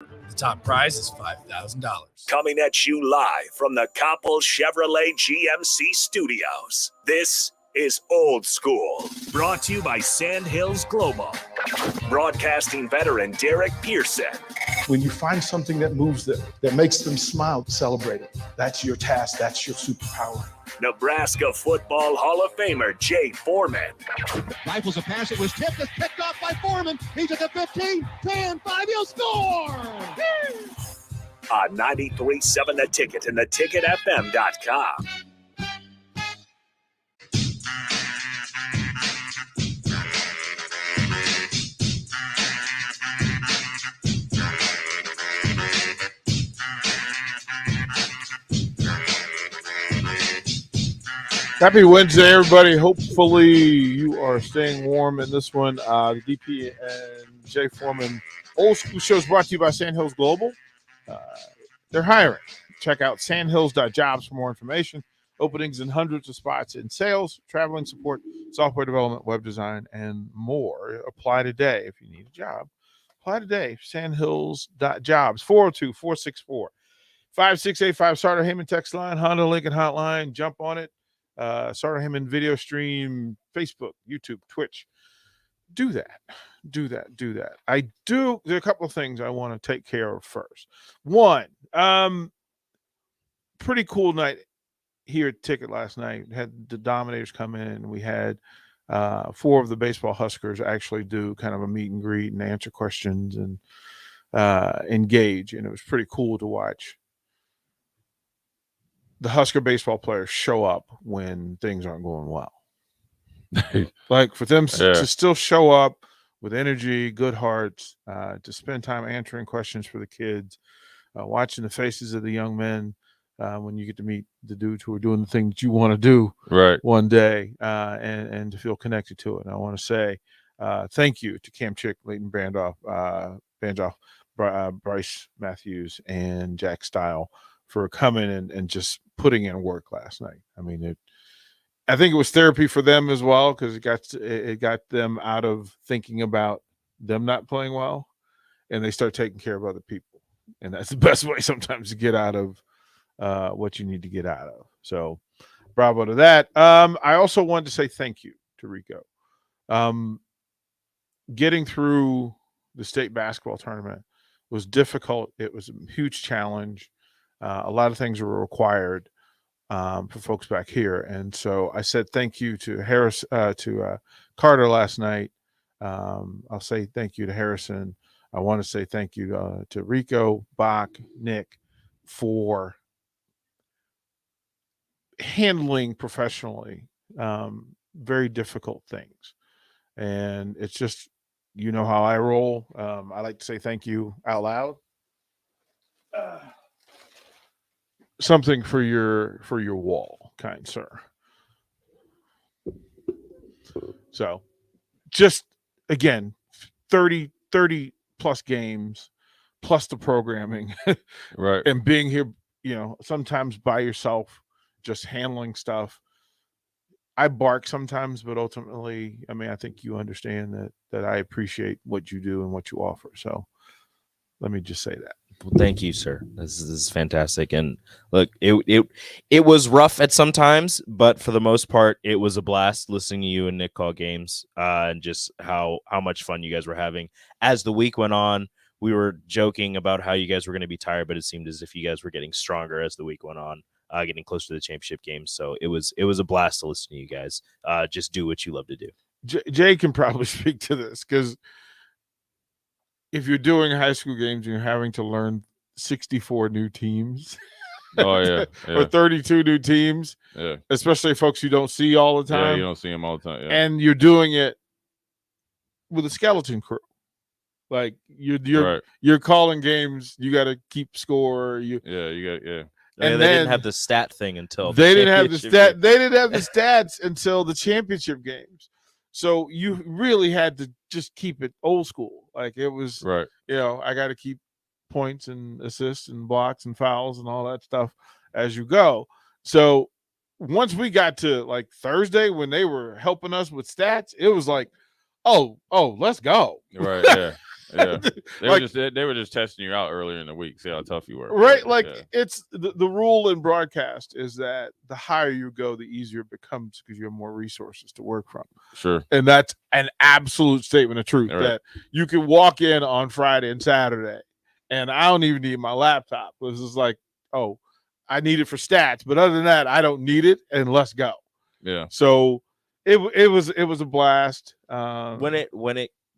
The top prize is $5,000. Coming at you live from the Coppel Chevrolet GMC studios. This is Old School, brought to you by Sandhills Global. Broadcasting veteran Derek Pearson. When you find something that moves them, that makes them smile, celebrate it. That's your task. That's your superpower. Nebraska Football Hall of Famer Jay Foreman. Rifles a pass. It was tipped. It's picked off by Foreman. He's at the 15, 10, 5. He'll score. On 93.7 The Ticket and theticketfm.com. Happy Wednesday, everybody. Hopefully you are staying warm in this one. The DP and Jay Foreman Old School Show is brought to you by Sandhills Global. They're hiring. Check out sandhills.jobs for more information. Openings in hundreds of spots in sales, traveling support, software development, web design, and more. Apply today if you need a job. Apply today. Sandhills.jobs. 402-464-5685. Starter Heyman text line, Honda Lincoln hotline. Jump on it. Starter Heyman video stream, Facebook, YouTube, Twitch. Do that. There are a couple of things I want to take care of first. One, pretty cool night here at Ticket last night. Had the Dominators come in. We had 4 of the baseball Huskers actually do kind of a meet and greet and answer questions and engage. And it was pretty cool to watch the Husker baseball players show up when things aren't going well. Like for them to still show up with energy, good hearts, to spend time answering questions for the kids, watching the faces of the young men when you get to meet the dudes who are doing the things you want to do one day, and to feel connected to it. And I want to say thank you to Cam Chick, Leighton Bandoff, Bryce Matthews, and Jack Stile for coming and just putting in work last night. I mean, I think it was therapy for them as well, because it got them out of thinking about them not playing well, and they start taking care of other people. And that's the best way sometimes to get out of what you need to get out of. So bravo to that. I also wanted to say thank you to Rico. Getting through the state basketball tournament was difficult. It was a huge challenge. A lot of things were required for folks back here. And so I said thank you to Carter last night. I'll say thank you to Harrison. I want to say thank you to Rico, Bach, Nick for handling professionally very difficult things. And it's just, you know how I roll. I like to say thank you out loud. Something for your wall, kind sir. So just again, 30 plus games plus the programming, right? And being here, sometimes by yourself, just handling stuff. I bark sometimes, but ultimately, I mean, I think you understand that I appreciate what you do and what you offer. So let me just say that. Well, thank you, sir. This is fantastic. And look, it was rough at some times, but for the most part, it was a blast listening to you and Nick call games, and just how much fun you guys were having. As the week went on, we were joking about how you guys were going to be tired, but it seemed as if you guys were getting stronger as the week went on, getting closer to the championship games. So it was a blast to listen to you guys. Just do what you love to do. Jay can probably speak to this, because if you're doing high school games and you're having to learn 64 new teams, or 32 new teams, especially folks you don't see all the time. You don't see them all the time. Yeah. And you're doing it with a skeleton crew. Like you're calling games, you got to keep score. And they didn't have the stat thing until they didn't have the stat. They didn't have the stats until the championship games. So you really had to just keep it old school. Like it was, I got to keep points and assists and blocks and fouls and all that stuff as you go. So once we got to like Thursday, when they were helping us with stats, it was like, oh, let's go. Right. Yeah. Yeah. Like- They were just testing you out earlier in the week, see how tough you were. Right, like Yeah. it's the rule in broadcast is that the higher you go, the easier it becomes because you have more resources to work from. Sure. And that's an absolute statement of truth Right. that you can walk in on Friday and Saturday, and I don't even need my laptop. This is like, oh, I need it for stats, but other than that, I don't need it. And let's go. Yeah. So it was a blast.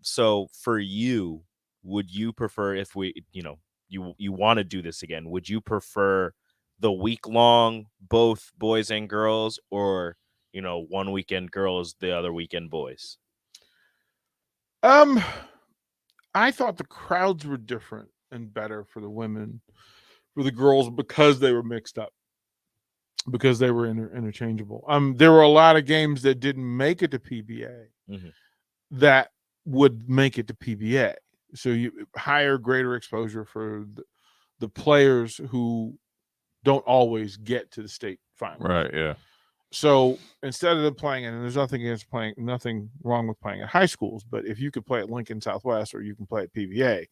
So for you, would you prefer if we, you want to do this again? Would you prefer the week long, both boys and girls, or 1 weekend girls, the other weekend boys? I thought the crowds were different and better for the women, for the girls, because they were mixed up, because they were interchangeable. There were a lot of games that didn't make it to PBA that would make it to PBA. So you higher, greater exposure for the players who don't always get to the state final. Right. Yeah. So instead of them playing, and there's nothing wrong with playing at high schools, but if you could play at Lincoln Southwest or you can play at PBA,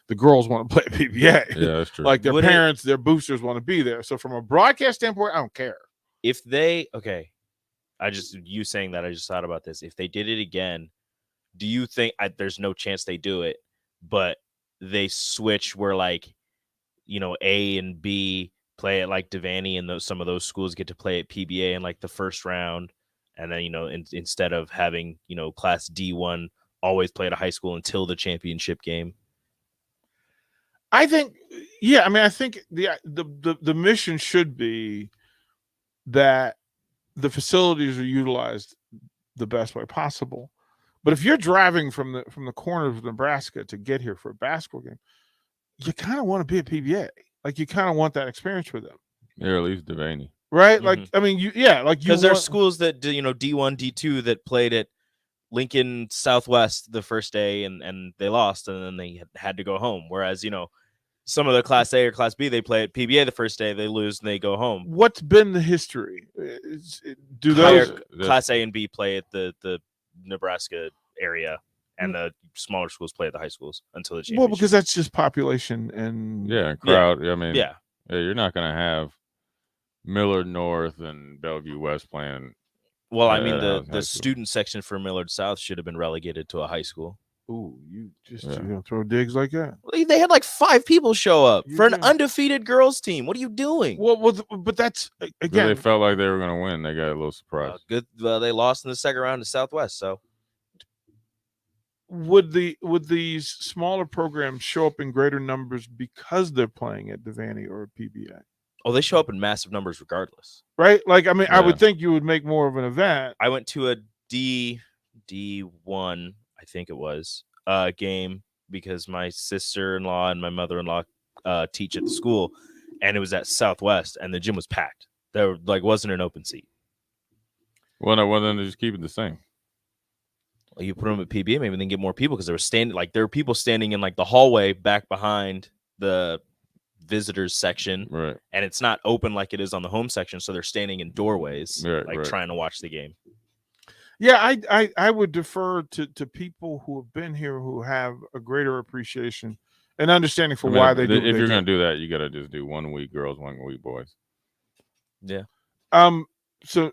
the girls want to play at PBA. Yeah, that's true. Like their parents, their boosters want to be there. So from a broadcast standpoint, I don't care. If they, you saying that, I just thought about this. If they did it again, do you think there's no chance they do it, but they switch where A and B play at like Devaney, and some of those schools get to play at PBA in like the first round, and then instead of having Class D1 always play at a high school until the championship game? I think, yeah. I mean, I think the mission should be that the facilities are utilized the best way possible. But if you're driving from the corner of Nebraska to get here for a basketball game, you kind of want to be at PBA. Like you kind of want that experience for them. Yeah, at least Devaney. Right? Like, I mean, because there's schools that D1, D2 that played at Lincoln Southwest the first day and they lost, and then they had to go home. Whereas, some of the Class A or Class B, they play at PBA the first day, they lose, and they go home. What's been the history? Do those Class A and B play at the Nebraska area, and the smaller schools play at the high schools until the championship? Well, because that's just population and crowd. I mean, yeah, you're not going to have Millard North and Bellevue West playing. Well, I mean, the student section for Millard South should have been relegated to a high school. Ooh, you gonna throw digs like that? Well, they had like 5 people show up for an undefeated girls team. What are you doing? Well, but that's again. They felt like they were going to win. They got a little surprised. Good. They lost in the second round to Southwest. So, would these smaller programs show up in greater numbers because they're playing at Devaney or PBA? Oh, they show up in massive numbers regardless, right? Like, I mean, I would think you would make more of an event. I went to a D1, I think it was, game because my sister-in-law and my mother-in-law teach at the school, and it was at Southwest, and the gym was packed. There wasn't an open seat. Well, no, then they just keep it the same. Well, you put them at PBA, maybe then get more people because there were people standing in like the hallway back behind the visitors section, right? And it's not open like it is on the home section, so they're standing in doorways, right. Trying to watch the game. Yeah, I would defer to people who have been here who have a greater appreciation and understanding for why they do. If you're going to do that, you got to just do 1 week girls, 1 week boys. Yeah. So,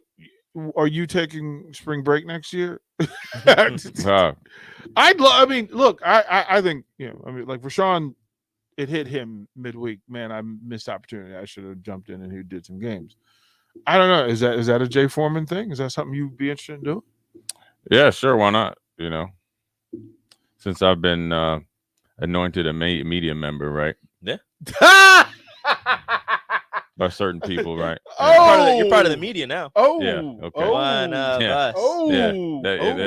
are you taking spring break next year? I mean, look, I think like for Sean, it hit him midweek. Man, I missed opportunity. I should have jumped in and he did some games. I don't know. Is that a Jay Foreman thing? Is that something you'd be interested in doing? Yeah, sure. Why not? Since I've been anointed a media member, right? Yeah. By certain people, right? Oh, you're part of the media now. Oh, yeah. Okay. One of us. Oh, yeah.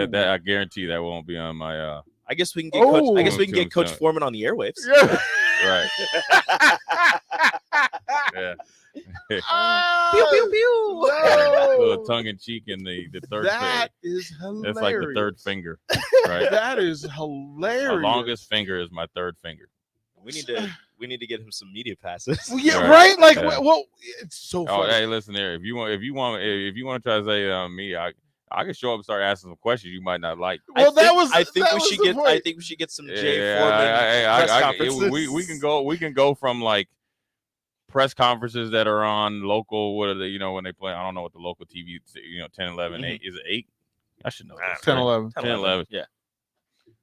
That I guarantee that won't be on my. I guess we can get Coach. I guess we can get Coach Foreman on the airwaves. Yeah. Right. Yeah. Pew pew pew. A little tongue in cheek in the third. That is hilarious. That's like the third finger, right? That is hilarious. My longest finger is my third finger. We need to get him some media passes. Well, yeah, right. Like, well, it's so funny. Hey, listen here. If you want to try to say me, I can show up and start asking some questions you might not like. Well, I think we should get some Jay Foreman press conferences. We can go from like press conferences that are on local. What are they? When they play. I don't know what the local TV. 10, 11, 8. Is it 8? I should know. 10, 11. 10, 11. Yeah.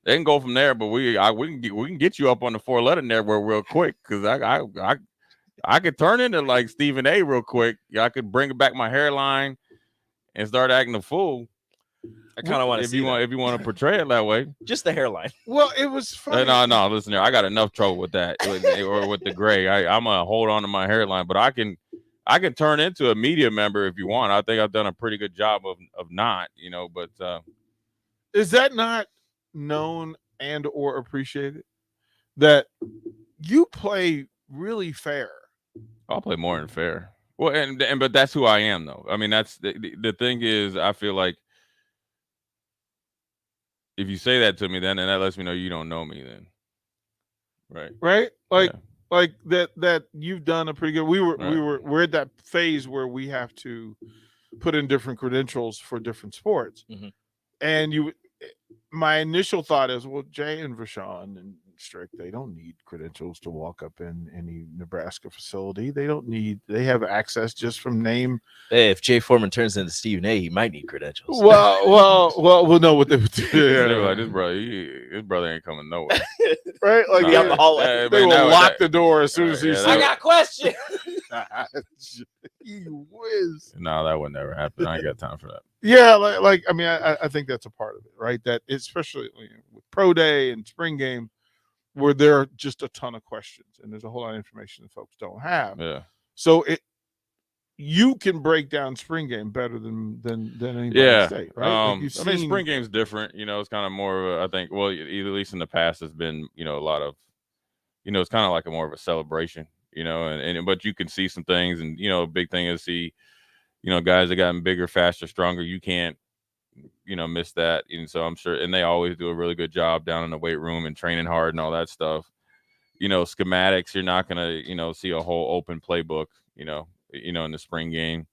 They can go from there, but we can get you up on the 4-letter network real quick because I could turn into like Stephen A. real quick. I could bring back my hairline and start acting a fool. I kind of want to see if you want to portray it that way. Just the hairline. Well, it was funny. No, listen here. I got enough trouble with that or with the gray. I'm gonna hold on to my hairline, but I can turn into a media member if you want. I think I've done a pretty good job of not, but is that not known and or appreciated that you play really fair? I'll play more than fair. Well, but that's who I am, though. I mean, that's the thing is, I feel like if you say that to me, then that lets me know you don't know me. Then, right, like that you've done a pretty good. We're at that phase where we have to put in different credentials for different sports, and my initial thought is, well, Jay and Rashawn and Strick, they don't need credentials to walk up in any Nebraska facility. They have access just from name. Hey, if Jay Foreman turns into Stephen A., he might need credentials. Well, we'll know what they would do. Like, his brother ain't coming nowhere. Right? Like down the hallway. They will lock the door as soon as he says, I got questions. You whiz. No, that would never happen. I ain't got time for that. Yeah, like I mean, I think that's a part of it, right? That especially with Pro Day and Spring Game, where there are just a ton of questions and there's a whole lot of information that folks don't have. Yeah. So you can break down Spring Game better than anybody in the state, right? I mean, Spring Game's different. It's kind of more of I think, well, at least in the past, it's been, a lot of, it's kind of like more of a celebration, but you can see some things, and, a big thing is see, guys that gotten bigger, faster, stronger. You can't, miss that. And so I'm sure, and they always do a really good job down in the weight room and training hard and all that stuff. Schematics, you're not going to, see a whole open playbook, in the spring game.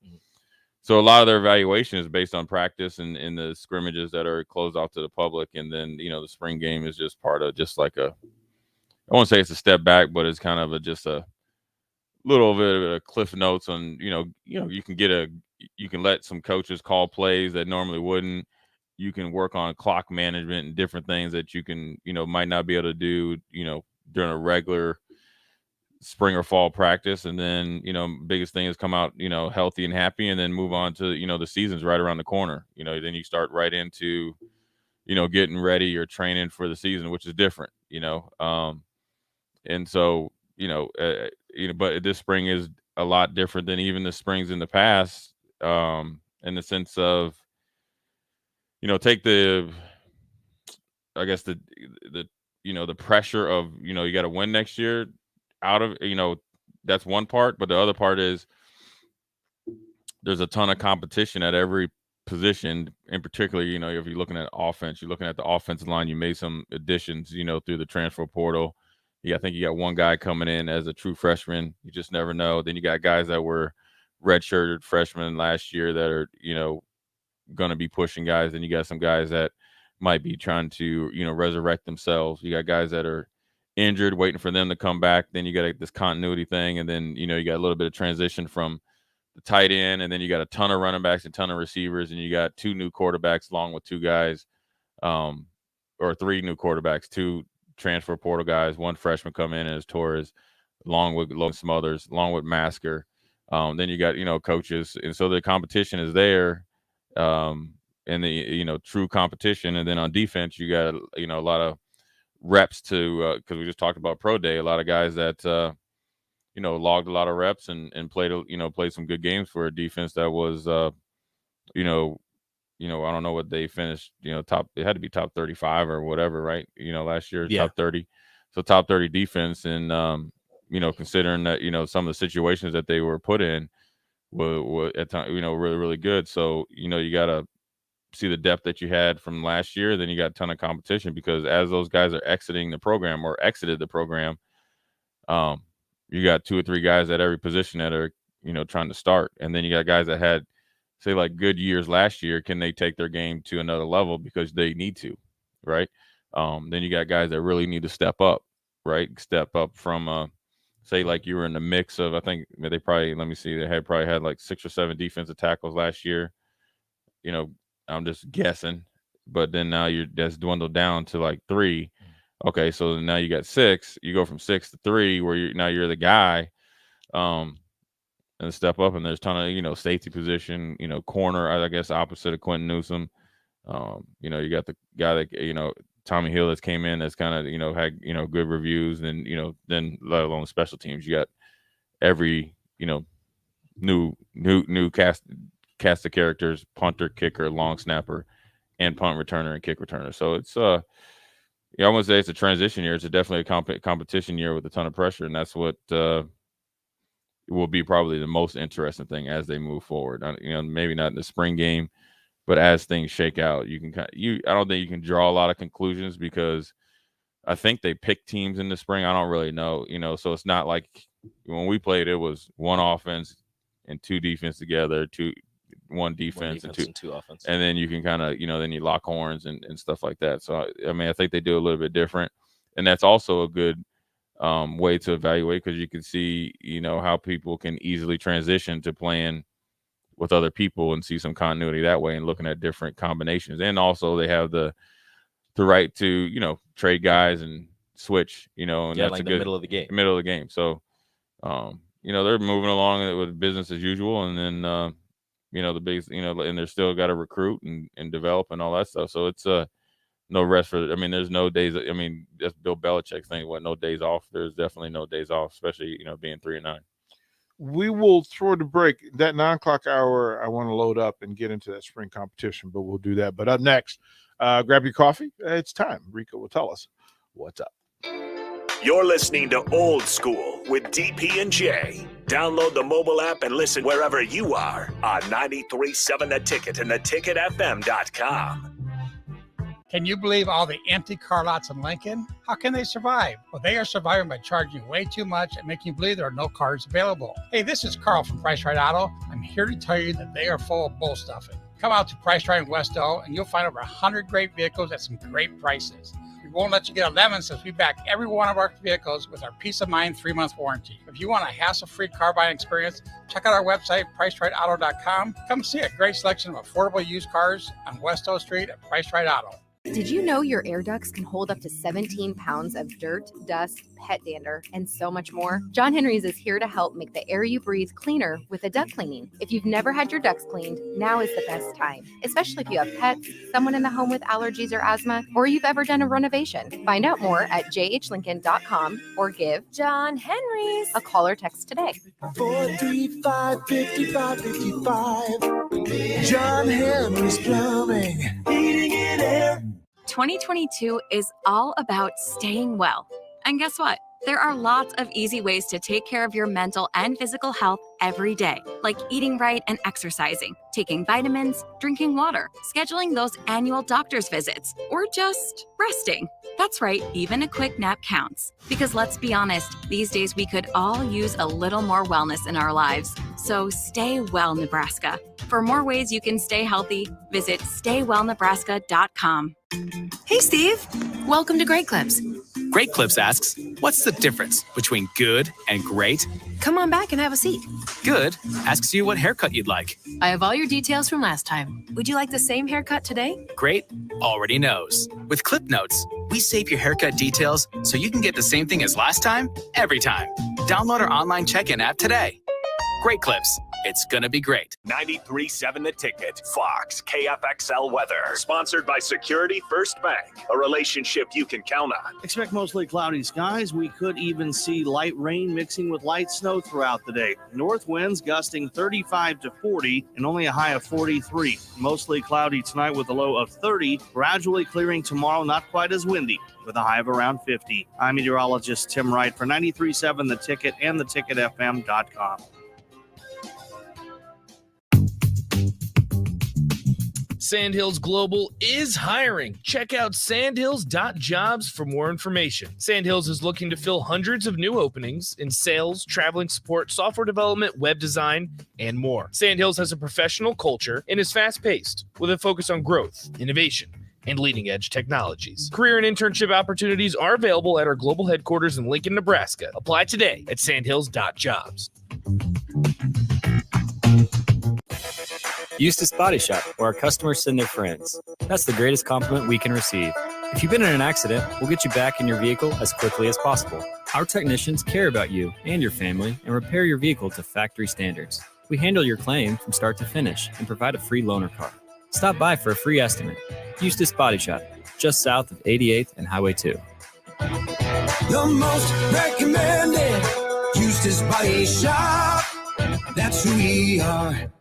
So a lot of their evaluation is based on practice and in the scrimmages that are closed off to the public. And then, the spring game is just part of just like I won't say it's a step back, but it's kind of just a little bit of a cliff notes on, you can let some coaches call plays that normally wouldn't. You can work on clock management and different things that you can, might not be able to do, during a regular spring or fall practice. And then, biggest thing is come out, healthy and happy, and then move on to, the season's right around the corner. Then you start right into, getting ready or training for the season, which is different, and so, but this spring is a lot different than even the springs in the past, in the sense of, take the pressure of, you got to win next year out of, that's one part. But the other part is there's a ton of competition at every position, in particular, if you're looking at offense, you're looking at the offensive line, you made some additions, through the transfer portal. I think you got one guy coming in as a true freshman. You just never know. Then you got guys that were redshirted freshmen last year that are, going to be pushing guys. Then you got some guys that might be trying to, resurrect themselves. You got guys that are injured, waiting for them to come back. Then you got this continuity thing. And then, you got a little bit of transition from the tight end. And then you got a ton of running backs and a ton of receivers. And you got 2 new quarterbacks along with 2 guys, or 3 new quarterbacks, 2 transfer portal guys, 1 freshman come in as Torres, along with Smothers, along with Masker. Then you got, coaches. And so the competition is there, and the, true competition. And then on defense, you got, a lot of reps to, because we just talked about Pro Day, a lot of guys that, logged a lot of reps and played some good games for a defense that was, I don't know what they finished, top, it had to be top 35 or whatever, right? Last year, top 30. So top 30 defense. And, considering that, some of the situations that they were put in were at times, really, really good. So, you got to see the depth that you had from last year. Then you got a ton of competition, because as those guys are exiting the program or exited the program, you got 2 or 3 guys at every position that are, trying to start. And then you got guys that had, say like good years last year, can they take their game to another level because they need to, right? Then you got guys that really need to step up, right? Step up from say like you were in the mix of, I think they probably, let me see, they probably had like 6 or 7 defensive tackles last year. You know, I'm just guessing, but then now that's dwindled down to like 3. Okay, so now you got 6. You go from 6 to 3, where you're the guy, and step up. And there's a ton of safety position, corner, I guess opposite of Quentin Newsom. You got the guy that Tommy Hill that's came in that's kind of had good reviews, and then let alone special teams, you got every new cast of characters: punter, kicker, long snapper, and punt returner and kick returner. So it's I wouldn't say it's a transition year. It's definitely a competition year with a ton of pressure, and that's what will be probably the most interesting thing as they move forward. Maybe not in the spring game, but as things shake out, I don't think you can draw a lot of conclusions, because I think they pick teams in the spring. I don't really know, so it's not like when we played, it was 1 offense and 2 defense together, 1 defense and 2 offense. And then you can kind of, then you lock horns and stuff like that. So, I think they do a little bit different. And that's also a good way to evaluate, because you can see, how people can easily transition to playing with other people and see some continuity that way, and looking at different combinations. And also they have the right to, trade guys and switch, and that's like a the good middle of the game. So, they're moving along with business as usual. And then, the biggest, and they're still got to recruit and develop and all that stuff. So it's no rest for, there's no days. That's Bill Belichick's thing. No days off. There's definitely no days off, especially, being 3-9. We will throw the break. That 9 o'clock hour, I want to load up and get into that spring competition, but we'll do that. But up next, grab your coffee. It's time. Rico will tell us what's up. You're listening to Old School with DP and J. Download the mobile app and listen wherever you are on 93.7 The Ticket and theticketfm.com. Can you believe all the empty car lots in Lincoln? How can they survive? Well, they are surviving by charging way too much and making you believe there are no cars available. Hey, this is Carl from Price Right Auto. I'm here to tell you that they are full of bull stuffing. Come out to Price Right in West O, and you'll find over 100 great vehicles at some great prices. We won't let you get a lemon, since we back every one of our vehicles with our Peace of Mind 3-month warranty. If you want a hassle-free car buying experience, check out our website, pricerightauto.com. Come see a great selection of affordable used cars on West O Street at Price Right Auto. Did you know your air ducts can hold up to 17 pounds of dirt, dust, pet dander, and so much more? John Henry's is here to help make the air you breathe cleaner with a duct cleaning. If you've never had your ducts cleaned, now is the best time, especially if you have pets, someone in the home with allergies or asthma, or you've ever done a renovation. Find out more at jhlincoln.com or give John Henry's a call or text today. 435-5555. John Henry's Plumbing, heating and air. 2022 is all about staying well. And guess what? There are lots of easy ways to take care of your mental and physical health every day, like eating right and exercising, taking vitamins, drinking water, scheduling those annual doctor's visits, or just resting. That's right, even a quick nap counts. Because let's be honest, these days we could all use a little more wellness in our lives. So stay well, Nebraska. For more ways you can stay healthy, visit staywellnebraska.com. Hey, Steve. Welcome to Great Clips. Great Clips asks, what's the difference between good and great? Come on back and have a seat. Good asks you what haircut you'd like. I have all your details from last time. Would you like the same haircut today? Great already knows. With Clip Notes, we save your haircut details so you can get the same thing as last time, every time. Download our online check-in app today. Great Clips. It's gonna be great. 93.7 The Ticket, Fox, KFXL weather. Sponsored by Security First Bank, a relationship you can count on. Expect mostly cloudy skies. We could even see light rain mixing with light snow throughout the day. North winds gusting 35 to 40 and only a high of 43. Mostly cloudy tonight with a low of 30. Gradually clearing tomorrow, not quite as windy, with a high of around 50. I'm meteorologist Tim Wright for 93.7 The Ticket and theticketfm.com. Sandhills Global is hiring. Check out sandhills.jobs for more information. Sandhills is looking to fill hundreds of new openings in sales, traveling support, software development, web design, and more. Sandhills has a professional culture and is fast-paced with a focus on growth, innovation, and leading-edge technologies. Career and internship opportunities are available at our global headquarters in Lincoln, Nebraska. Apply today at sandhills.jobs. Eustis Body Shop, where our customers send their friends. That's the greatest compliment we can receive. If you've been in an accident, we'll get you back in your vehicle as quickly as possible. Our technicians care about you and your family and repair your vehicle to factory standards. We handle your claim from start to finish and provide a free loaner car. Stop by for a free estimate. Eustis Body Shop, just south of 88th and Highway 2. The most recommended Eustis Body Shop. That's who we are.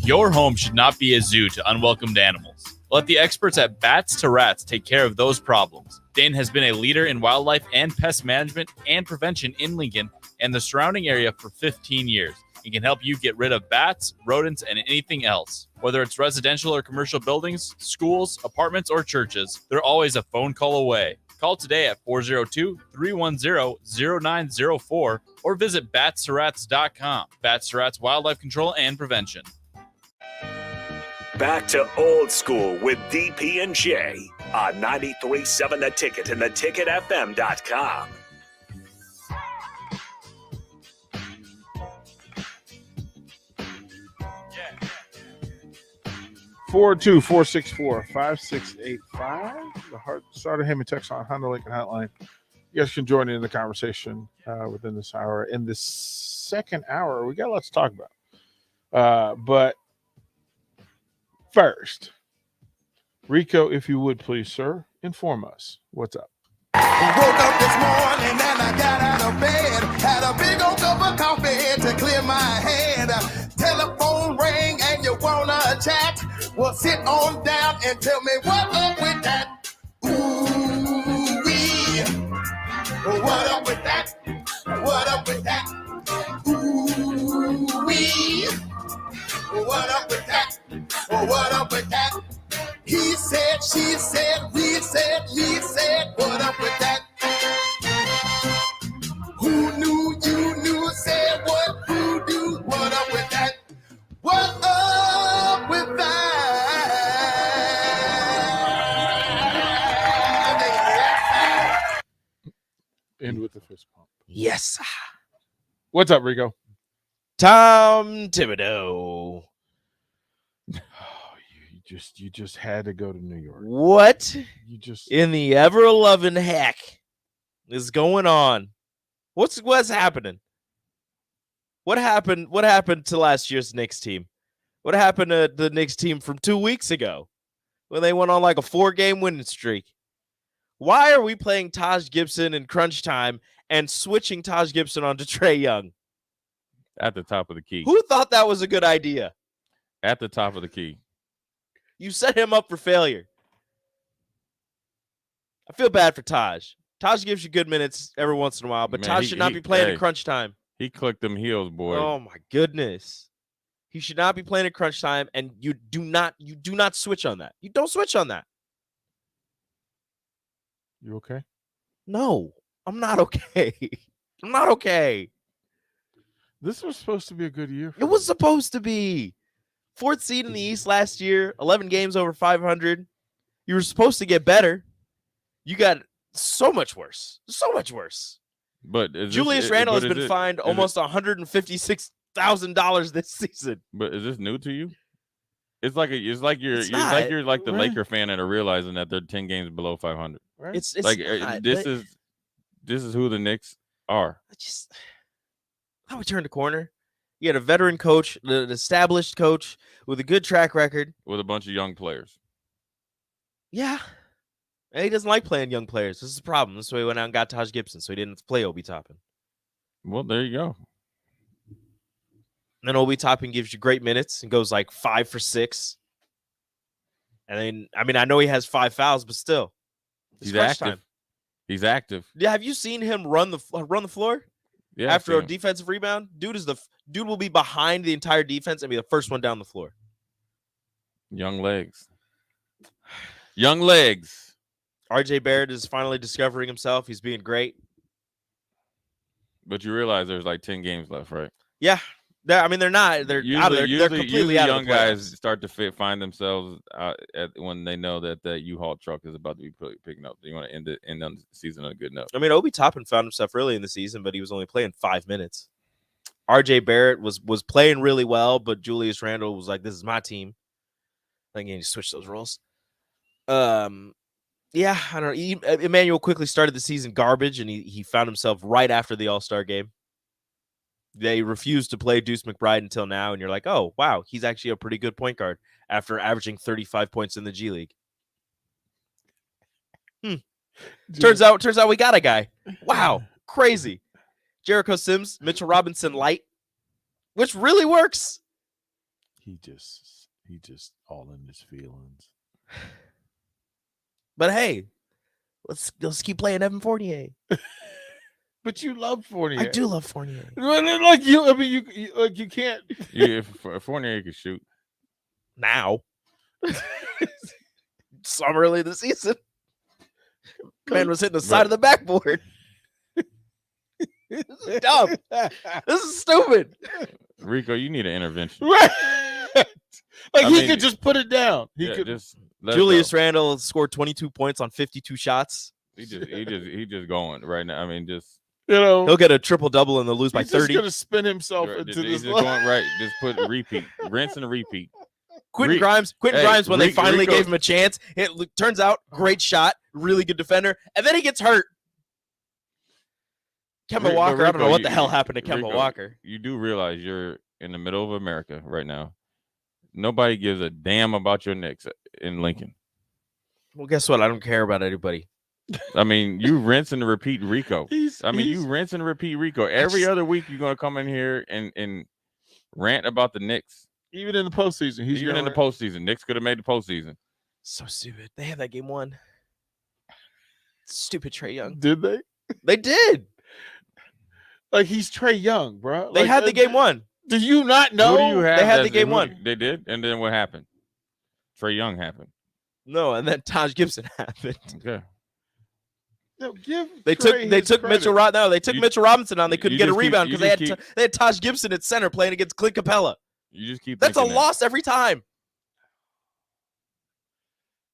Your home should not be a zoo to unwelcomed animals. Let the experts at Bats to Rats take care of those problems. Dane has been a leader in wildlife and pest management and prevention in Lincoln and the surrounding area for 15 years. He can help you get rid of bats, rodents, and anything else. Whether it's residential or commercial buildings, schools, apartments, or churches, they're always a phone call away. Call today at 402-310-0904 or visit batstoRats.com. Bats to Rats Wildlife Control and Prevention. Back to Old School with DP and J on 93.7 The Ticket and theticketfm.com. Yeah. 424-645-5685. The Hard Starter Hammond text on Honda Lincoln Hotline. You guys can join in the conversation within this hour. In this second hour, we got lots to talk about. But first, Rico, if you would please, sir, inform us. What's up? Woke up this morning and I got out of bed. Had a big old cup of coffee to clear my head. Telephone rang and you wanna chat? Well, sit on down and tell me what up with that. Ooh-wee. What up with that? What up with that? Ooh-wee. What up with that? What up with that? He said, she said, we said, me said, what up with that? Who knew, you knew, said what, who do, what up with that? What up with that? End with the fist pump. Yes. What's up, Rico? Tom Thibodeau. You just had to go to New York. What You just in the ever-loving heck is going on? What's happening? What happened to last year's Knicks team? What happened to the Knicks team from 2 weeks ago when they went on like a 4-game winning streak? Why are we playing Taj Gibson in crunch time and switching Taj Gibson onto Trae Young? At the top of the key. Who thought that was a good idea? At the top of the key. You set him up for failure. I feel bad for Taj. Taj gives you good minutes every once in a while, but Man, Taj should not be playing in crunch time. He clicked them heels, boy. Oh my goodness. He should not be playing in crunch time, and you do not switch on that. You don't switch on that. You okay? No, I'm not okay. I'm not okay. This was supposed to be a good year. It was supposed to be. 4th seed in the East last year, 11 games over 500. You were supposed to get better. You got so much worse. So much worse. But Julius Randle has been fined almost $156,000 this season. But is this new to you? It's like you're like the Laker fan and are realizing that they're 10 games below 500. Right? It's like not, this is who the Knicks are. How we turned the corner. You had a veteran coach, an established coach with a good track record. With a bunch of young players. Yeah. And he doesn't like playing young players. This is the problem. This is why he went out and got Taj Gibson, so he didn't play Obi Toppin. Well, there you go. And then Obi Toppin gives you great minutes and goes like 5 for 6. And then, I know he has 5 fouls, but still. He's active. Time. He's active. Yeah, have you seen him run the floor? Yeah, after a defensive rebound, dude will be behind the entire defense and be the first one down the floor. Young legs. Young legs. RJ Barrett is finally discovering himself. He's being great. But you realize there's like 10 games left, right? Yeah. They're not. They're out of there. They're completely out of the young guys start to find themselves when they know that that U-Haul truck is about to be picking up. You want to end the season on a good note. I mean, Obi Toppin found himself early in the season, but he was only playing 5 minutes. RJ Barrett was playing really well, but Julius Randle was like, "This is my team." I think he switched those roles. Yeah, I don't know. Emmanuel quickly started the season garbage, and he found himself right after the All-Star game. They refused to play Deuce McBride until now, and you're like, oh, wow, he's actually a pretty good point guard after averaging 35 points in the G League. Turns out we got a guy. Wow, crazy. Jericho Sims, Mitchell Robinson light, which really works. He just all in his feelings. But hey, let's keep playing Evan Fournier. But you love Fournier. I do love Fournier. Like you can't. If Fournier could shoot now, some early in the season, man was hitting the side of the backboard. This is dumb. This is stupid. Rico, you need an intervention. Right. He could just put it down. He could just. Julius Randle scored 22 points on 52 shots. He just going right now. I mean, just. He'll get a triple-double and they'll lose by 30. He's just going to spin himself into this. Just going right. Just put repeat. Rinse and repeat. Quentin Grimes, when they finally gave him a chance, it turns out, great shot, really good defender, and then he gets hurt. Kemba Walker, I don't know what the hell happened to Kemba Walker. You do realize you're in the middle of America right now. Nobody gives a damn about your Knicks in Lincoln. Well, guess what? I don't care about anybody. I mean, you rinse and repeat Rico. You rinse and repeat Rico. Every other week, you're going to come in here and rant about the Knicks. Even in the postseason. Even in the postseason. Knicks could have made the postseason. So stupid. They had that game won. Stupid Trae Young. Did they? They did. Like, he's Trae Young, bro. They had the game won. Do you not know? Who do you have they had the game won. They did? And then what happened? Trae Young happened. No, and then Taj Gibson happened. Okay. No, they took Mitchell Robinson on. They couldn't get a rebound because they had Taj Gibson at center playing against Clint Capella. You just keep. That's a loss every time.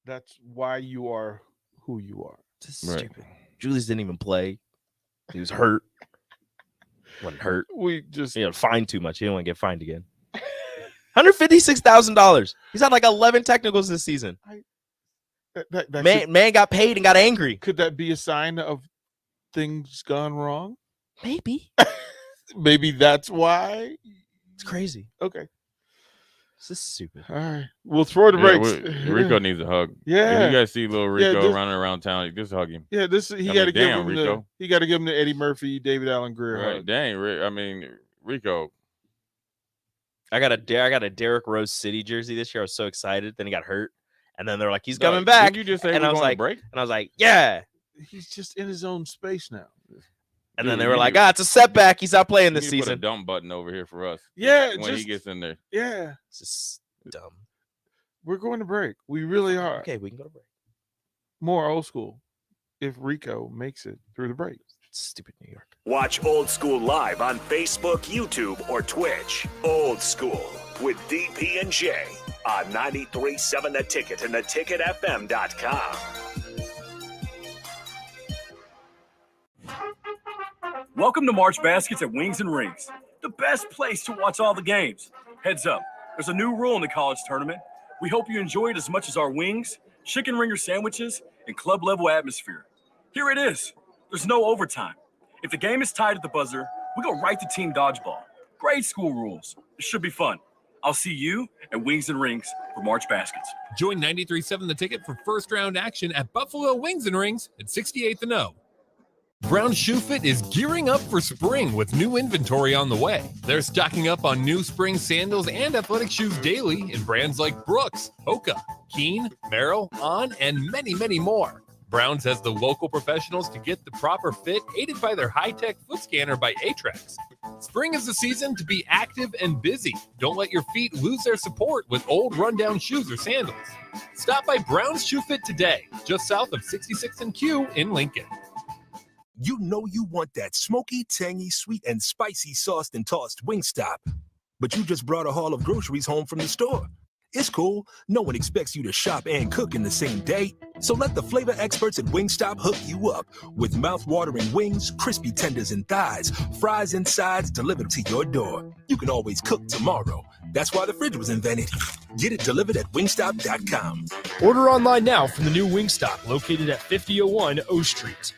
That's why you are who you are. This is stupid. Julius didn't even play. He was hurt. Wasn't hurt. He fined too much. He didn't want to get fined again. $156,000. He's had like 11 technicals this season. Man got paid and got angry. Could that be a sign of things gone wrong? Maybe. Maybe that's why. It's crazy. Okay. This is stupid. All right. We'll throw the brakes. Rico needs a hug. Yeah. If you guys see little Rico running around town, just hug him. Yeah, he got to give him Rico. He got to give him the Eddie Murphy, David Allen Greer hug. Dang, I mean, Rico. I got a Derrick Rose City jersey this year. I was so excited. Then he got hurt. And then they're like, he's coming back. Did you just say and I was like, break? And I was like, yeah. He's just in his own space now. And then they were like, it's a setback. He's not playing this season. Put a dumb button over here for us. Yeah. When he gets in there. Yeah. It's just dumb. We're going to break. We really are. Okay, we can go to break. More old school if Rico makes it through the break. Stupid New York. Watch Old School live on Facebook, YouTube, or Twitch. Old School with DP and J on 93.7 The Ticket and theticketfm.com. Welcome to March Baskets at Wings and Rings, the best place to watch all the games. Heads up, there's a new rule in the college tournament. We hope you enjoy it as much as our wings, chicken ringer sandwiches, and club-level atmosphere. Here it is. There's no overtime. If the game is tied at the buzzer, we go right to team dodgeball. Grade school rules. It should be fun. I'll see you at Wings and Rings for March Baskets. Join 93.7 The Ticket for first-round action at Buffalo Wings and Rings at 68th and O. Brown Shoe Fit is gearing up for spring with new inventory on the way. They're stocking up on new spring sandals and athletic shoes daily in brands like Brooks, Hoka, Keen, Merrill, On, and many, many more. Browns has the local professionals to get the proper fit, aided by their high-tech foot scanner by Atrax. Spring is the season to be active and busy. Don't let your feet lose their support with old rundown shoes or sandals. Stop by Brown's Shoe Fit today, just south of 66th and Q in Lincoln. You know you want that smoky, tangy, sweet, and spicy sauced and tossed Wingstop. But you just brought a haul of groceries home from the store. It's cool. No one expects you to shop and cook in the same day. So let the flavor experts at Wingstop hook you up with mouth-watering wings, crispy tenders and thighs, fries and sides delivered to your door. You can always cook tomorrow. That's why the fridge was invented. Get it delivered at wingstop.com. Order online now from the new Wingstop located at 5001 O Street.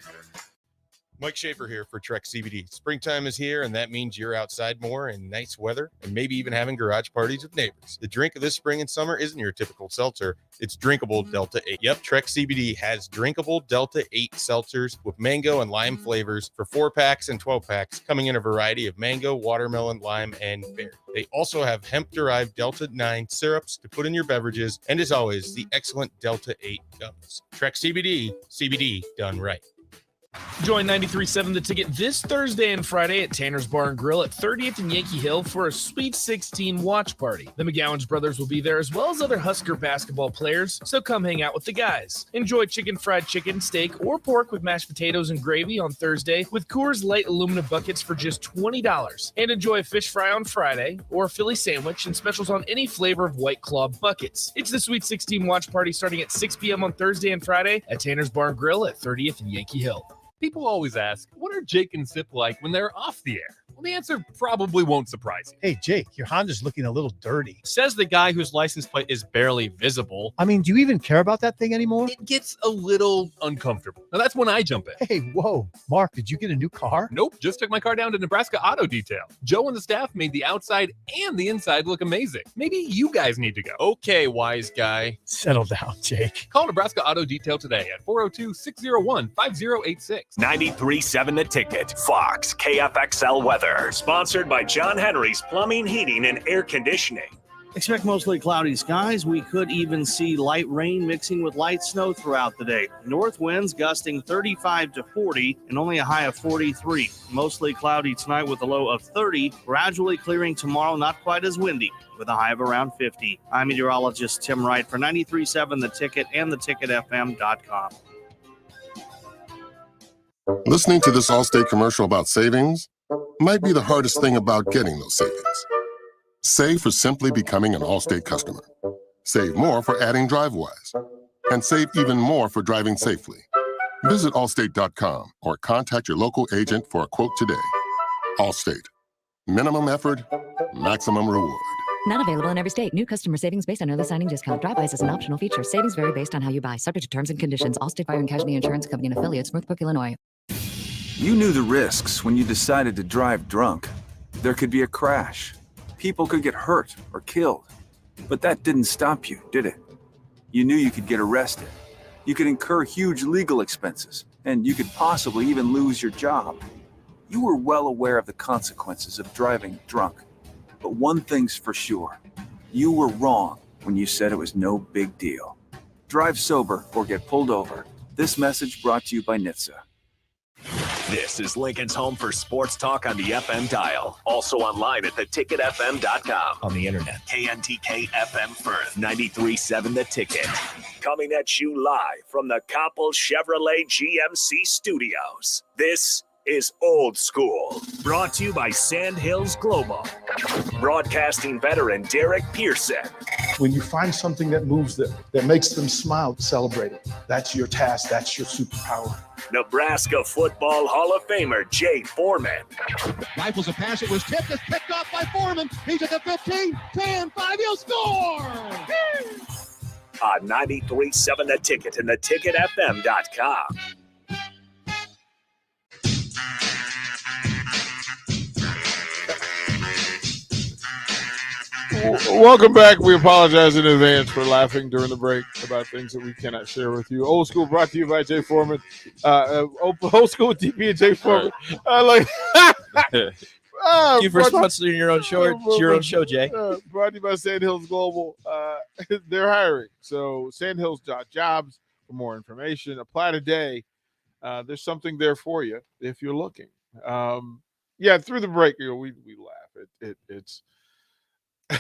Mike Schaefer here for Trek CBD. Springtime is here, and that means you're outside more in nice weather and maybe even having garage parties with neighbors. The drink of this spring and summer isn't your typical seltzer. It's drinkable Delta 8. Yep, Trek CBD has drinkable Delta 8 seltzers with mango and lime flavors for 4-packs and 12-packs, coming in a variety of mango, watermelon, lime, and berry. They also have hemp-derived Delta 9 syrups to put in your beverages, and as always, the excellent Delta 8 gummies. Trek CBD, CBD done right. Join 93.7 The Ticket this Thursday and Friday at Tanner's Bar and Grill at 30th and Yankee Hill for a Sweet 16 watch party. The McGowan's brothers will be there as well as other Husker basketball players, so come hang out with the guys. Enjoy chicken, fried chicken, steak, or pork with mashed potatoes and gravy on Thursday with Coors Light aluminum buckets for just $20. And enjoy a fish fry on Friday or a Philly sandwich and specials on any flavor of White Claw buckets. It's the Sweet 16 watch party starting at 6 p.m. on Thursday and Friday at Tanner's Bar and Grill at 30th and Yankee Hill. People always ask, what are Jake and Sip like when they're off the air? Well, the answer probably won't surprise you. Hey, Jake, your Honda's looking a little dirty. Says the guy whose license plate is barely visible. I mean, do you even care about that thing anymore? It gets a little uncomfortable. Now, that's when I jump in. Hey, whoa. Mark, did you get a new car? Nope, just took my car down to Nebraska Auto Detail. Joe and the staff made the outside and the inside look amazing. Maybe you guys need to go. Okay, wise guy. Settle down, Jake. Call Nebraska Auto Detail today at 402-601-5086. 93.7 The Ticket. Fox KFXL weather. Sponsored by John Henry's Plumbing, Heating, and Air Conditioning. Expect mostly cloudy skies. We could even see light rain mixing with light snow throughout the day. North winds gusting 35 to 40 and only a high of 43. Mostly cloudy tonight with a low of 30. Gradually clearing tomorrow, not quite as windy, with a high of around 50. I'm meteorologist Tim Wright for 93.7 The Ticket and theticketfm.com. Listening to this Allstate commercial about savings might be the hardest thing about getting those savings. Save for simply becoming an Allstate customer. Save more for adding DriveWise. And save even more for driving safely. Visit allstate.com or contact your local agent for a quote today. Allstate. Minimum effort, maximum reward. Not available in every state. New customer savings based on early signing discount. DriveWise is an optional feature. Savings vary based on how you buy. Subject to terms and conditions. Allstate Fire and Casualty Insurance Company and affiliates, Northbrook, Illinois. You knew the risks when you decided to drive drunk. There could be a crash. People could get hurt or killed. But that didn't stop you, did it? You knew you could get arrested. You could incur huge legal expenses, and you could possibly even lose your job. You were well aware of the consequences of driving drunk. But one thing's for sure. You were wrong when you said it was no big deal. Drive sober or get pulled over. This message brought to you by NHTSA. This is Lincoln's home for sports talk on the FM dial. Also online at theticketfm.com. On the internet. KNTK FM Firth, 93.7 The Ticket. Coming at you live from the Coppell Chevrolet GMC studios. This is Old School. Brought to you by Sandhills Global. Broadcasting veteran Derek Pearson. When you find something that moves them, that makes them smile, celebrate it. That's your task. That's your superpower. Nebraska Football Hall of Famer Jay Foreman. Rifles a pass. It was tipped. It's picked off by Foreman. He's at the 15, 10, 5. He'll score! On 93.7 The Ticket and theticketfm.com. Welcome back. We apologize in advance for laughing during the break about things that we cannot share with you. Old School brought to you by Jay Foreman. Old School with DP and Jay Foreman. Thank you for sponsoring your own show. It's your own show, Jay. Brought to you by Sandhills Global. They're hiring. So sandhills.jobs for more information. Apply today. There's something there for you if you're looking. Yeah, through the break, we laugh. It's. I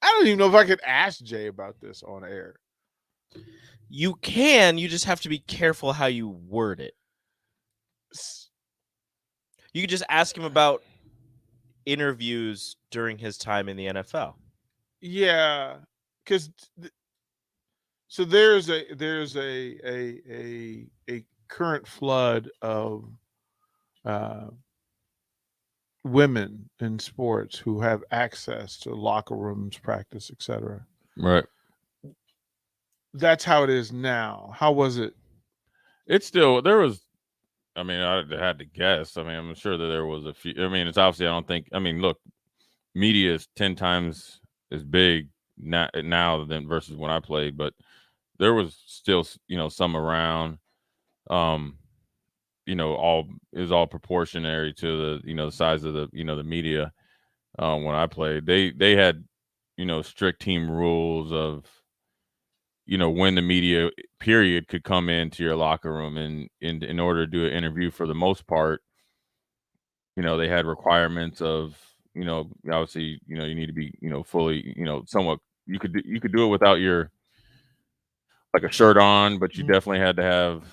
don't even know if I could ask Jay about this on air. You can. You just have to be careful how you word it. You could just ask him about interviews during his time in the NFL. Yeah, because so there's a current flood of women in sports who have access to locker rooms, practice, etc. Right. That's how it is now. How was it? It's still there was. I mean, I had to guess. I mean, I'm sure that there was a few. I mean, it's obviously. I don't think. I mean, look, media is 10 times as big now than versus when I played, but there was still some around. All is all proportionary to the size of the the media. When I played, they had strict team rules of when the media period could come into your locker room, and in order to do an interview, for the most part, they had requirements of obviously you need to be fully somewhat you could do it without your like a shirt on, but you definitely had to have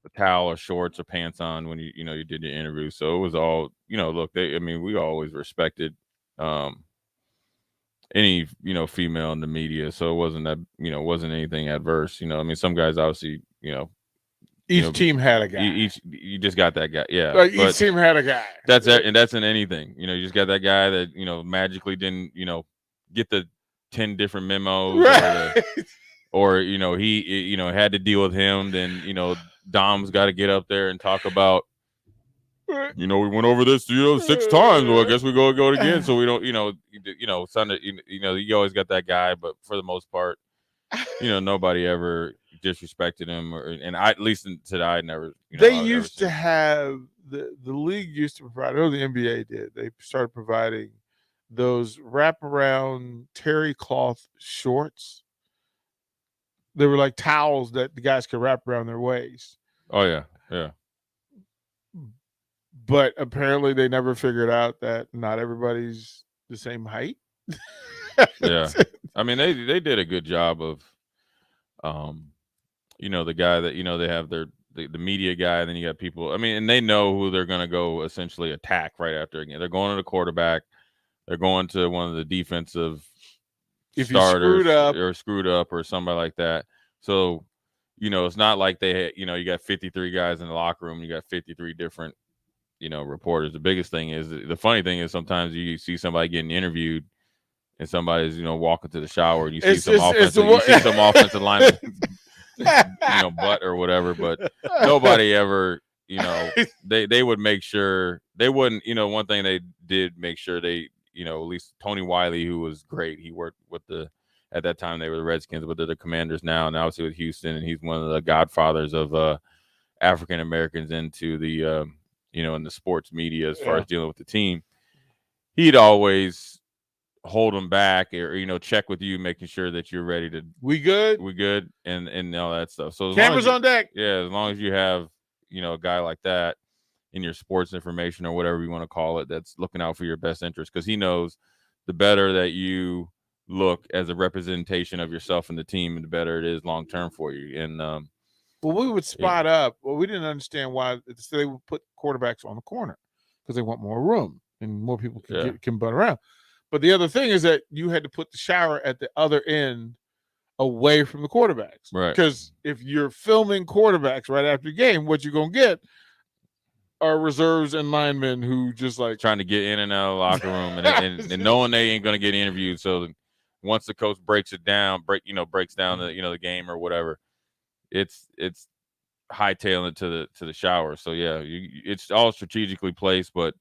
a towel or shorts or pants on when you did your interview. So it was all look, we always respected any female in the media, so it wasn't that wasn't anything adverse. Some guys obviously each team had a guy. You just got that guy, yeah. Like each team had a guy. That's it, and that's in anything. You just got that guy that magically didn't get the 10 different memos, right. or he had to deal with him. Then Dom's got to get up there and talk about. We went over this 6 times. Well, I guess we go it again. So we don't Sunday. You always got that guy, but for the most part, nobody ever disrespected him, and I, at least today, I never. They used to have the league used to provide. I know the NBA did. They started providing those wraparound terry cloth shorts. They were like towels that the guys could wrap around their waist. Oh yeah, yeah. But apparently they never figured out that not everybody's the same height. Yeah. I mean, they did a good job of, the guy that, they have the media guy, and then you got people, and they know who they're going to go essentially attack right after again. They're going to the quarterback. They're going to one of the defensive starters screwed up or somebody like that. So, it's not like they, you got 53 guys in the locker room. You got 53 different reporters. The biggest thing is, the funny thing is, sometimes you see somebody getting interviewed and somebody's walking to the shower, and you see some offensive lineman butt or whatever, but nobody ever they would make sure they wouldn't. One thing they did make sure they at least Tony Wiley, who was great, he worked with at that time they were the Redskins, but they're the Commanders now, and obviously with Houston, and he's one of the godfathers of African Americans into the in the sports media as far as dealing with the team. He'd always hold them back or check with you, making sure that you're ready to we good and all that stuff. So cameras on deck. Yeah, as long as you have a guy like that in your sports information or whatever you want to call it, that's looking out for your best interest, because he knows the better that you look as a representation of yourself and the team, the better it is long term for you. And well, we would spot up. Well, we didn't understand why they would put quarterbacks on the corner, because they want more room and more people can butt around. But the other thing is that you had to put the shower at the other end away from the quarterbacks. Right. Because if you're filming quarterbacks right after the game, what you're going to get are reserves and linemen who just like trying to get in and out of the locker room and knowing they ain't going to get interviewed. So once the coach breaks down the game or whatever, it's hightailing it to the shower. So yeah, it's all strategically placed, but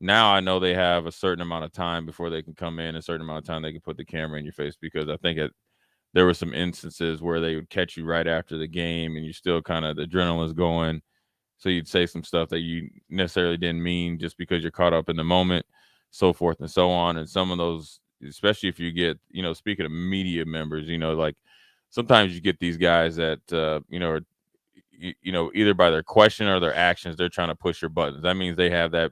now I know they have a certain amount of time before they can come in, a certain amount of time they can put the camera in your face, because I think there were some instances where they would catch you right after the game and you still kind of, the adrenaline's going. So you'd say some stuff that you necessarily didn't mean just because you're caught up in the moment, so forth and so on. And some of those, especially if you get, speaking of media members, like sometimes you get these guys that, are, either by their question or their actions, they're trying to push your buttons. That means they have that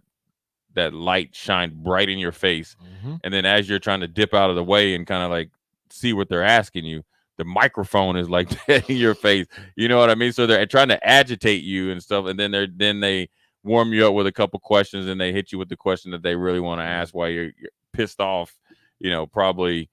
that light shine bright in your face. Mm-hmm. And then as you're trying to dip out of the way and kind of like see what they're asking you, the microphone is like in your face. You know what I mean? So they're trying to agitate you and stuff. And then they warm you up with a couple questions, and they hit you with the question that they really want to ask while you're pissed off, probably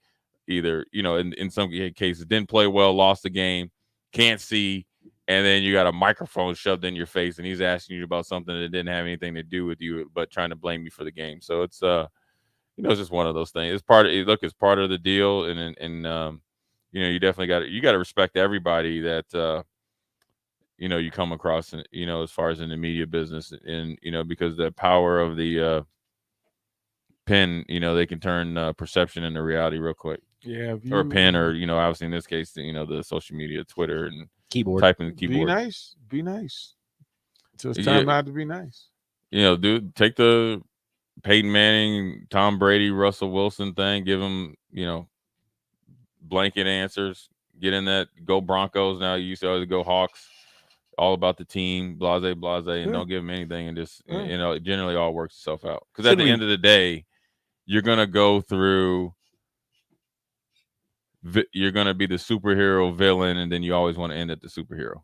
either, in some cases didn't play well, lost the game, can't see, and then you got a microphone shoved in your face, and he's asking you about something that didn't have anything to do with you, but trying to blame you for the game. So it's it's just one of those things. It's part of the deal, and you definitely got to respect everybody that you come across, as far as in the media business, and because the power of the pen, they can turn perception into reality real quick. Yeah, or pen, or obviously in this case, the social media, Twitter, and keyboard, typing the keyboard. Be nice. So it's time not to be nice. Dude, take the Peyton Manning, Tom Brady, Russell Wilson thing. Give them, blanket answers. Get in that. Go Broncos. Now you used to always go Hawks. All about the team. Blase, and don't give them anything. And just it generally all works itself out. Because at the end of the day, you're gonna go through. You're gonna be the superhero villain, and then you always want to end at the superhero,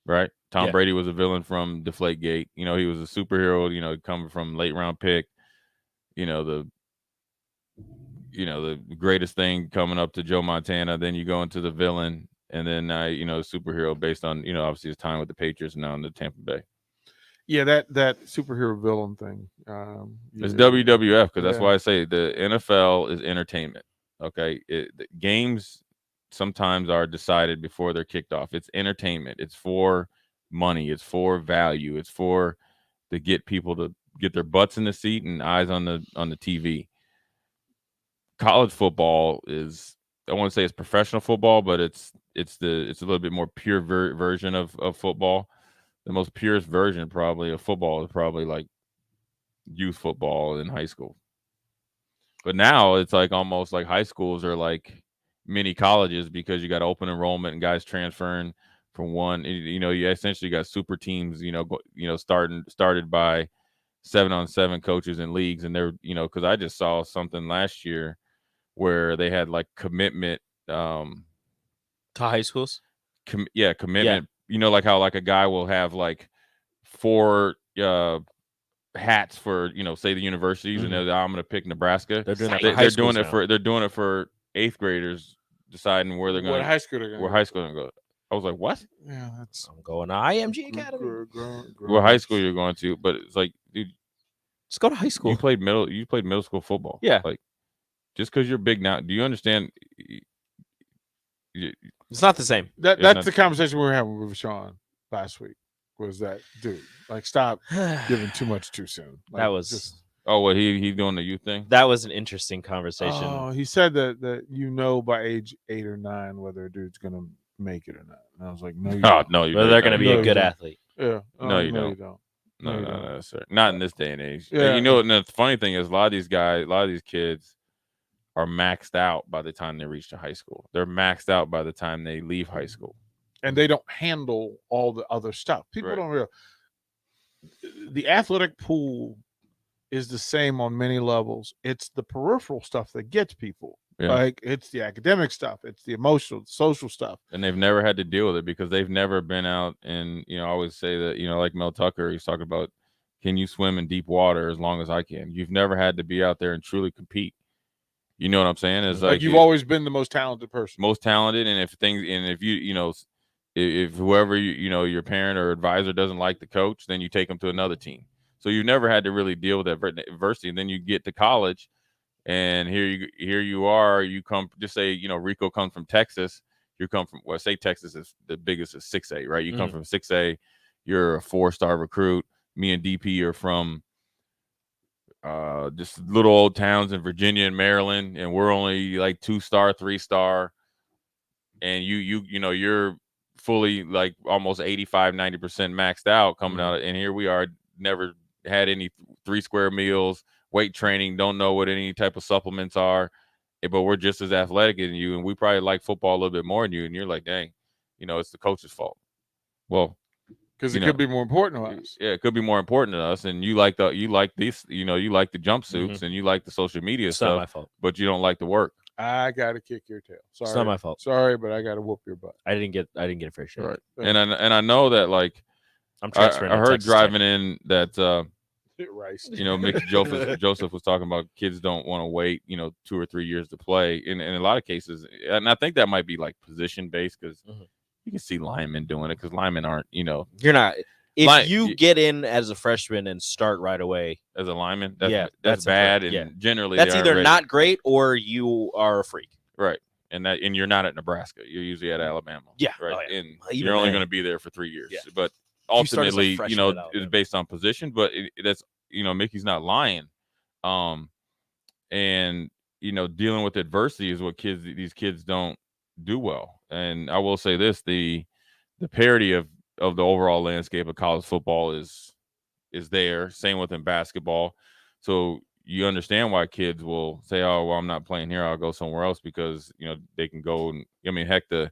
right? Tom Brady was a villain from Deflategate. He was a superhero. Coming from late round pick. The greatest thing coming up to Joe Montana. Then you go into the villain, and then superhero based on obviously his time with the Patriots and now in the Tampa Bay. Yeah, that superhero villain thing. It's WWF, because that's why I say the NFL is entertainment. Okay, the games sometimes are decided before they're kicked off. It's entertainment. It's for money. It's for value. It's for to get people to get their butts in the seat and eyes on the TV. College football is, I want to say it's professional football, but it's a little bit more pure version of football. The most purest version probably of football is probably like youth football in high school. But now it's like almost like high schools are like mini colleges, because you got open enrollment and guys transferring from one. You essentially got super teams. Started by 7-on-7 coaches in leagues, and they're because I just saw something last year where they had like commitment to high schools. Commitment. Yeah. Like how like a guy will have like 4 hats for say the universities, and I'm going to pick Nebraska. They're doing that. They're doing it for 8th graders, deciding where they're going. What high school they're going? Where high school they're going to go. I was like, what? Yeah, I'm going to IMG Academy. What high school you're going to? But it's like, dude, just go to high school. You played middle school football. Yeah. Like, just because you're big now, do you understand? It's not the same. That's the conversation we were having with Sean last week. Was that, dude? Like, stop giving too much too soon. Like, that was just. Oh, what he doing the youth thing? That was an interesting conversation. Oh, he said that by age 8 or 9 whether a dude's gonna make it or not. And I was like, no, you don't. No, whether they're gonna be a good athlete. Yeah. No, you don't. No, sir. Not in this day and age. Yeah. And the funny thing is, a lot of these kids are maxed out by the time they reach high school. They're maxed out by the time they leave high school. And they don't handle all the other stuff. People don't realize the athletic pool is the same on many levels. It's the peripheral stuff that gets people. Yeah. Like, it's the academic stuff, it's the emotional, social stuff. And they've never had to deal with it because they've never been out. And I always say that, like Mel Tucker, he's talking about, can you swim in deep water as long as I can? You've never had to be out there and truly compete. You know what I'm saying? It's like you've always been the most talented person. Most talented. And if you if whoever your parent or advisor doesn't like the coach, then you take them to another team. So you never had to really deal with that adversity. And then you get to college, and here you are. You come, just say Rico comes from Texas. You come from, well, say Texas is the biggest is 6A, right? You come from 6A. You're a 4-star recruit. Me and DP are from just little old towns in Virginia and Maryland, and we're only like 2-star, 3-star. And you're fully like almost 85-90% maxed out coming out, and here we are, never had any 3 square meals, weight training, don't know what any type of supplements are, but we're just as athletic as you, and we probably like football a little bit more than you, and you're like, dang, it's the coach's fault. Well, because it could be more important to us. Yeah, it could be more important to us. And you like the jumpsuits and you like the social media It's stuff. not my fault. But you don't like the work. I got to kick your tail. Sorry, It's not my fault. Sorry, but I got to whoop your butt. I didn't get a fair share. Right. And I know that like I'm transferring. I to heard Texas driving Tech. in that Rice. Mickey Joseph was talking about kids don't want to wait 2 or 3 years to play. In a lot of cases, and I think that might be like position based because you can see linemen doing it because linemen aren't You're not. If you get in as a freshman and start right away as a lineman, that's bad. Yeah. And generally, that's they either aren't not great or you are a freak. right. And you're not at Nebraska. You're usually at Alabama. Yeah. Right. Oh, yeah. And Even you're only then. going to be there for 3 years. Yeah. But You start as a ultimately, freshman at Alabama. it's based on position. But that's Mickey's not lying. And dealing with adversity is what these kids don't do well. And I will say this: the parity of the overall landscape of college football is there. Same with in basketball. So you understand why kids will say, "Oh, well, I'm not playing here. I'll go somewhere else," because they can go and heck, the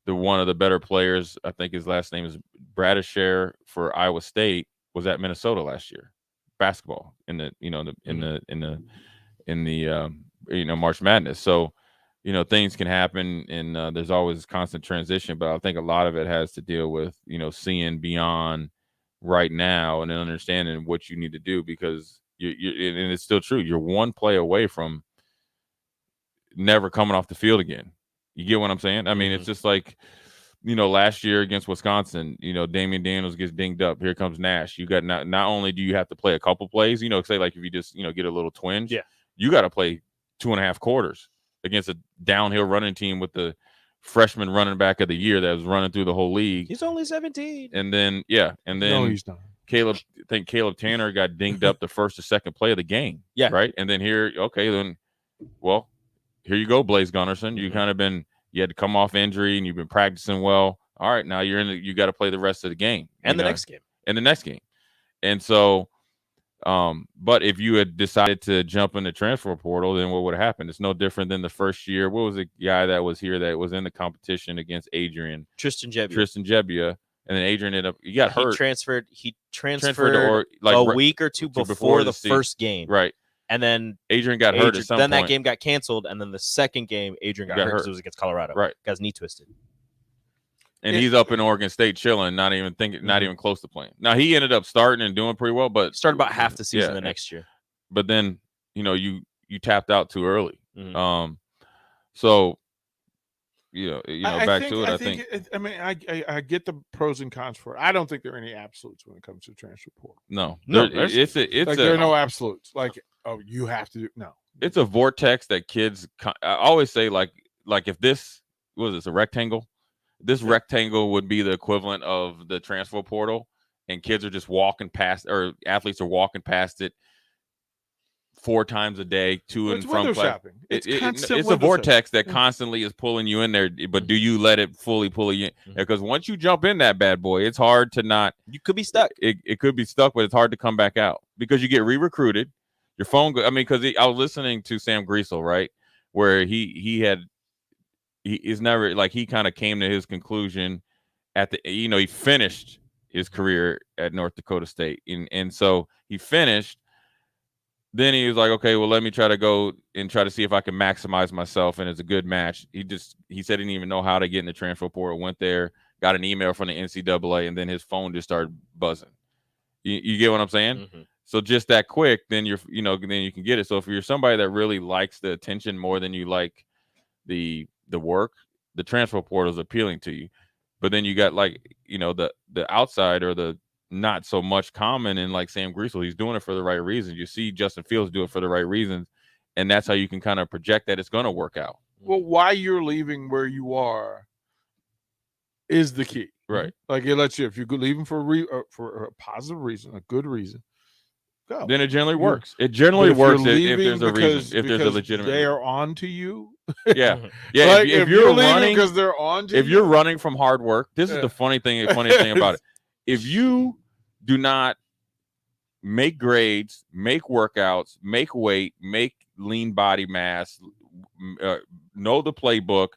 one of the better players, I think his last name is Bradishare for Iowa State, was at Minnesota last year. Basketball in the March Madness. So things can happen, and there's always constant transition. But I think a lot of it has to deal with seeing beyond right now and then understanding what you need to do, because you and it's still true. You're one play away from never coming off the field again. You get what I'm saying? I mean, it's just like last year against Wisconsin, Damian Daniels gets dinged up. Here comes Nash. You got not only do you have to play a couple plays, say like if you just get a little twinge, you got to play 2.5 quarters against a downhill running team with the freshman running back of the year that was running through the whole league. He's only 17. And then no, he's not. Caleb Tanner got dinged up the first or second play of the game. Yeah. Right. And then here you go, Blaze Gunnerson. You kind of you had to come off injury and you've been practicing well. All right, now you got to play the rest of the game and the next game. And so, but if you had decided to jump in the transfer portal, then what would have happened? It's no different than the first year. What was the guy that was here that was in the competition against Adrian? Tristan Gebbia. And then Adrian ended up, he got hurt. He transferred a week or two before the first game. Right. And then Adrian got hurt at some point. Then that game got canceled. And then the second game, Adrian got hurt because it was against Colorado. Right. Got his knee twisted. And he's up in Oregon State chilling, not even close to playing. Now, he ended up starting and doing pretty well, but started about half the season the next year. But then, you tapped out too early. Mm-hmm. So, back to it. I get the pros and cons for it. I don't think there are any absolutes when it comes to transfer portal. No, there are no absolutes. Like, oh, you have to do no. It's a vortex that kids. I always say like if this was a rectangle, this rectangle would be the equivalent of the transfer portal, and kids are just walking past, or athletes are walking past it 4 times a day to and from class. It's a vortex that constantly is pulling you in there, but do you let it fully pull you in? Because once you jump in that bad boy, it's hard to not. You could be stuck. It could be stuck, but it's hard to come back out because you get re-recruited. Your phone because I was listening to Sam Griesel, right, where he is never like, he kind of came to his conclusion at the he finished his career at North Dakota State, and so he finished. Then he was like, okay, well, let me try to go and try to see if I can maximize myself, and it's a good match. He said he didn't even know how to get in the transfer portal. Went there, got an email from the NCAA, and then his phone just started buzzing. You get what I'm saying? Mm-hmm. So just that quick, then then you can get it. So if you're somebody that really likes the attention more than you like the work, the transfer portal is appealing to you. But then you got the outside or the not so much common, and like Sam Griesel, he's doing it for the right reasons. You see Justin Fields do it for the right reasons, and that's how you can kind of project that it's going to work out. Well, why you're leaving where you are is the key, right? Like it lets you, if you're leaving for a positive reason, a good reason, go. Then it generally works. It generally works if there's a reason, if there's a legitimate. They are on to you. Yeah. Like if you're running because they're on to you. If you're running from hard work, this is the funny thing about it. If you do not make grades, make workouts, make weight, make lean body mass, know the playbook,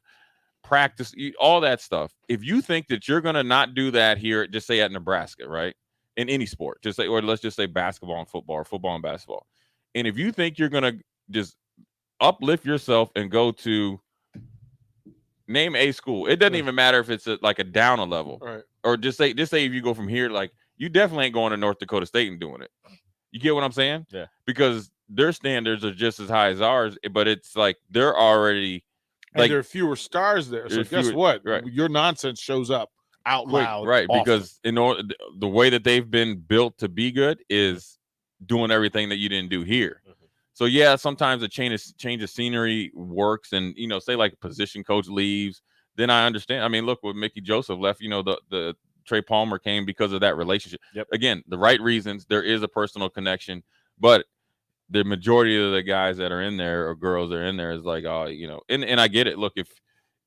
practice, all that stuff. If you think that you're going to not do that here, just say at Nebraska, right? In any sport, just say, or let's just say basketball and football, or football and basketball. And if you think you're going to just uplift yourself and go to name a school, it doesn't even matter if it's like a down a level, Right. or just say if you go from here, like you definitely ain't going to North Dakota State and doing it. You get what I'm saying? Yeah. Because their standards are just as high as ours, but it's like they're already And there are fewer stars there. So guess what? Right. Your nonsense shows up out loud. Right. often. Because in order, the way that they've been built to be good is doing everything that you didn't do here. So yeah, sometimes a change of scenery works, and say like a position coach leaves, then I understand. I mean, look, when Mickey Joseph left, the Trey Palmer came because of that relationship. Yep. Again, the right reasons. There is a personal connection, but the majority of the guys that are in there or girls that are in there is like, and I get it. Look,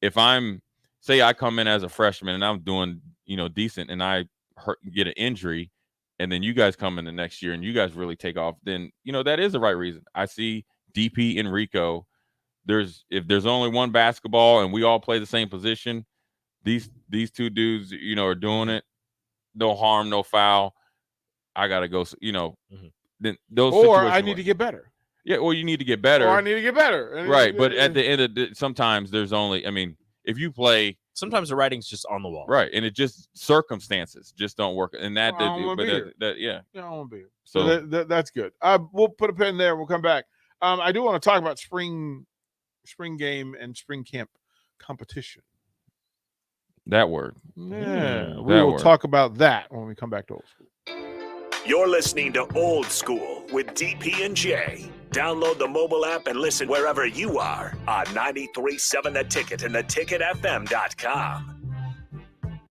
if I'm, say I come in as a freshman and I'm doing, decent, and I get an injury, and then you guys come in the next year and you guys really take off, then, that is the right reason. I see DP and Rico. If there's only one basketball and we all play the same position, these two dudes, are doing it. No harm, no foul. I got to go, then those or I situations need to get better. Yeah, or you need to get better. Or I need to get better. Right, but at the end of the sometimes there's only, if you play, sometimes the writing's just on the wall. Right, and it just circumstances just don't work, and that, I don't wanna be here. yeah, I don't want to be here. So that's good. We'll put a pin there. We'll come back. I do want to talk about spring game and spring camp competition. that word. Yeah, we that will word. talk about that when we come back to Old School. You're listening to Old School with DP and J. Download the mobile app and listen wherever you are on 93.7 The Ticket and theticketfm.com.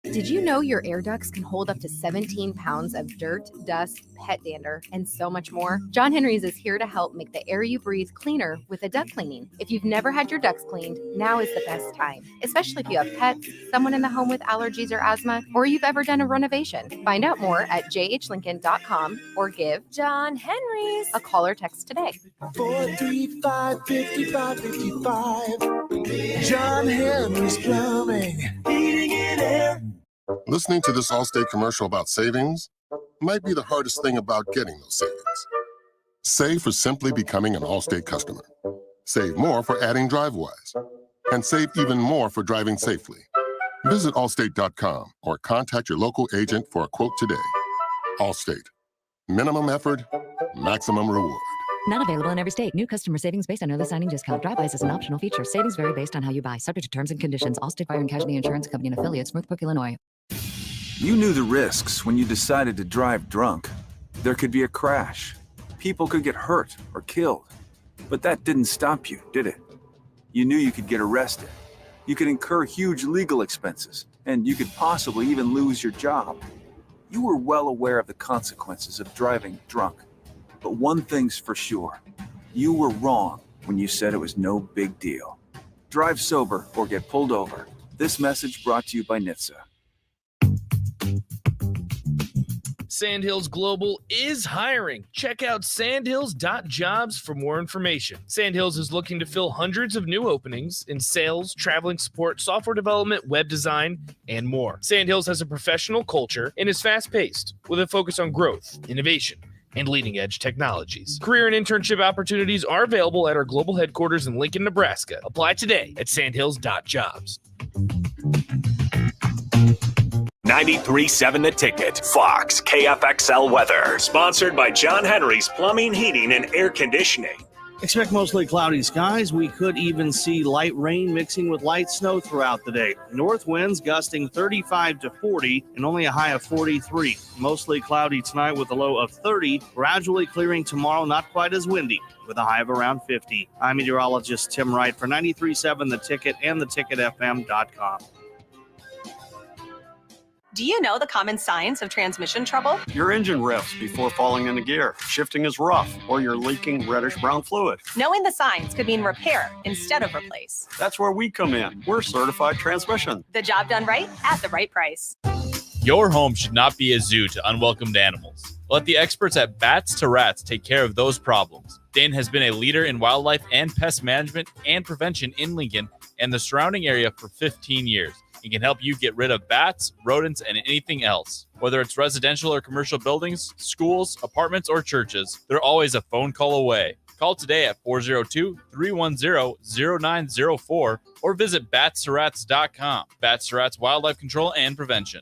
Did you know your air ducts can hold up to 17 pounds of dirt, dust, pet dander, and so much more? John Henry's is here to help make the air you breathe cleaner with a duct cleaning. If you've never had your ducts cleaned, now is the best time, especially if you have pets, someone in the home with allergies or asthma, or you've ever done a renovation. Find out more at jhlincoln.com or give John Henry's a call or text today. 435-5555. John Henry's Plumbing. Heating and air. Listening to this Allstate commercial about savings might be the hardest thing about getting those savings. Save for simply becoming an Allstate customer. Save more for adding DriveWise. And save even more for driving safely. Visit allstate.com or contact your local agent for a quote today. Allstate. Minimum effort, maximum reward. Not available in every state. New customer savings based on early signing discount. Drive-bys is an optional feature. Savings vary based on how you buy. Subject to terms and conditions. Allstate Fire and Casualty Insurance Company and affiliates. Northbrook, Illinois. You knew the risks when you decided to drive drunk. There could be a crash. People could get hurt or killed. But that didn't stop you, did it? You knew you could get arrested. You could incur huge legal expenses, and you could possibly even lose your job. You were well aware of the consequences of driving drunk. But one thing's for sure. You were wrong when you said it was no big deal. Drive sober or get pulled over. This message brought to you by NHTSA. Sandhills Global is hiring. Check out sandhills.jobs for more information. Sandhills is looking to fill hundreds of new openings in sales, traveling support, software development, web design, and more. Sandhills has a professional culture and is fast-paced with a focus on growth, innovation, and leading-edge technologies. Career and internship opportunities are available at our global headquarters in Lincoln, Nebraska. Apply today at sandhills.jobs. 93.7 The Ticket, Fox, KFXL weather. Sponsored by John Henry's Plumbing, Heating, and Air Conditioning. Expect mostly cloudy skies. We could even see light rain mixing with light snow throughout the day. North winds gusting 35 to 40 and only a high of 43. Mostly cloudy tonight with a low of 30. Gradually clearing tomorrow, not quite as windy, with a high of around 50. I'm meteorologist Tim Wright for 93.7 The Ticket and theticketfm.com. Do you know the common signs of transmission trouble? Your engine revs before falling into gear. Shifting is rough, or you're leaking reddish-brown fluid. Knowing the signs could mean repair instead of replace. That's where we come in. We're certified transmission. The job done right at the right price. Your home should not be a zoo to unwelcomed animals. Let the experts at Bats to Rats take care of those problems. Dane has been a leader in wildlife and pest management and prevention in Lincoln and the surrounding area for 15 years. He can help you get rid of bats, rodents, and anything else. Whether it's residential or commercial buildings, schools, apartments, or churches, they're always a phone call away. Call today at 402-310-0904 or visit batstorats.com. Bats to Rats Wildlife Control and Prevention.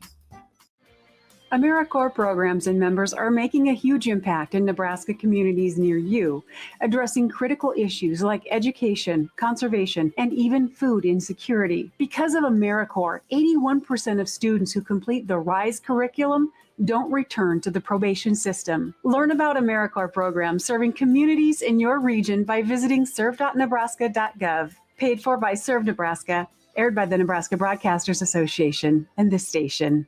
AmeriCorps programs and members are making a huge impact in Nebraska communities near you, addressing critical issues like education, conservation, and even food insecurity. Because of AmeriCorps, 81% of students who complete the RISE curriculum don't return to the probation system. Learn about AmeriCorps programs serving communities in your region by visiting serve.nebraska.gov. Paid for by Serve Nebraska, aired by the Nebraska Broadcasters Association and this station.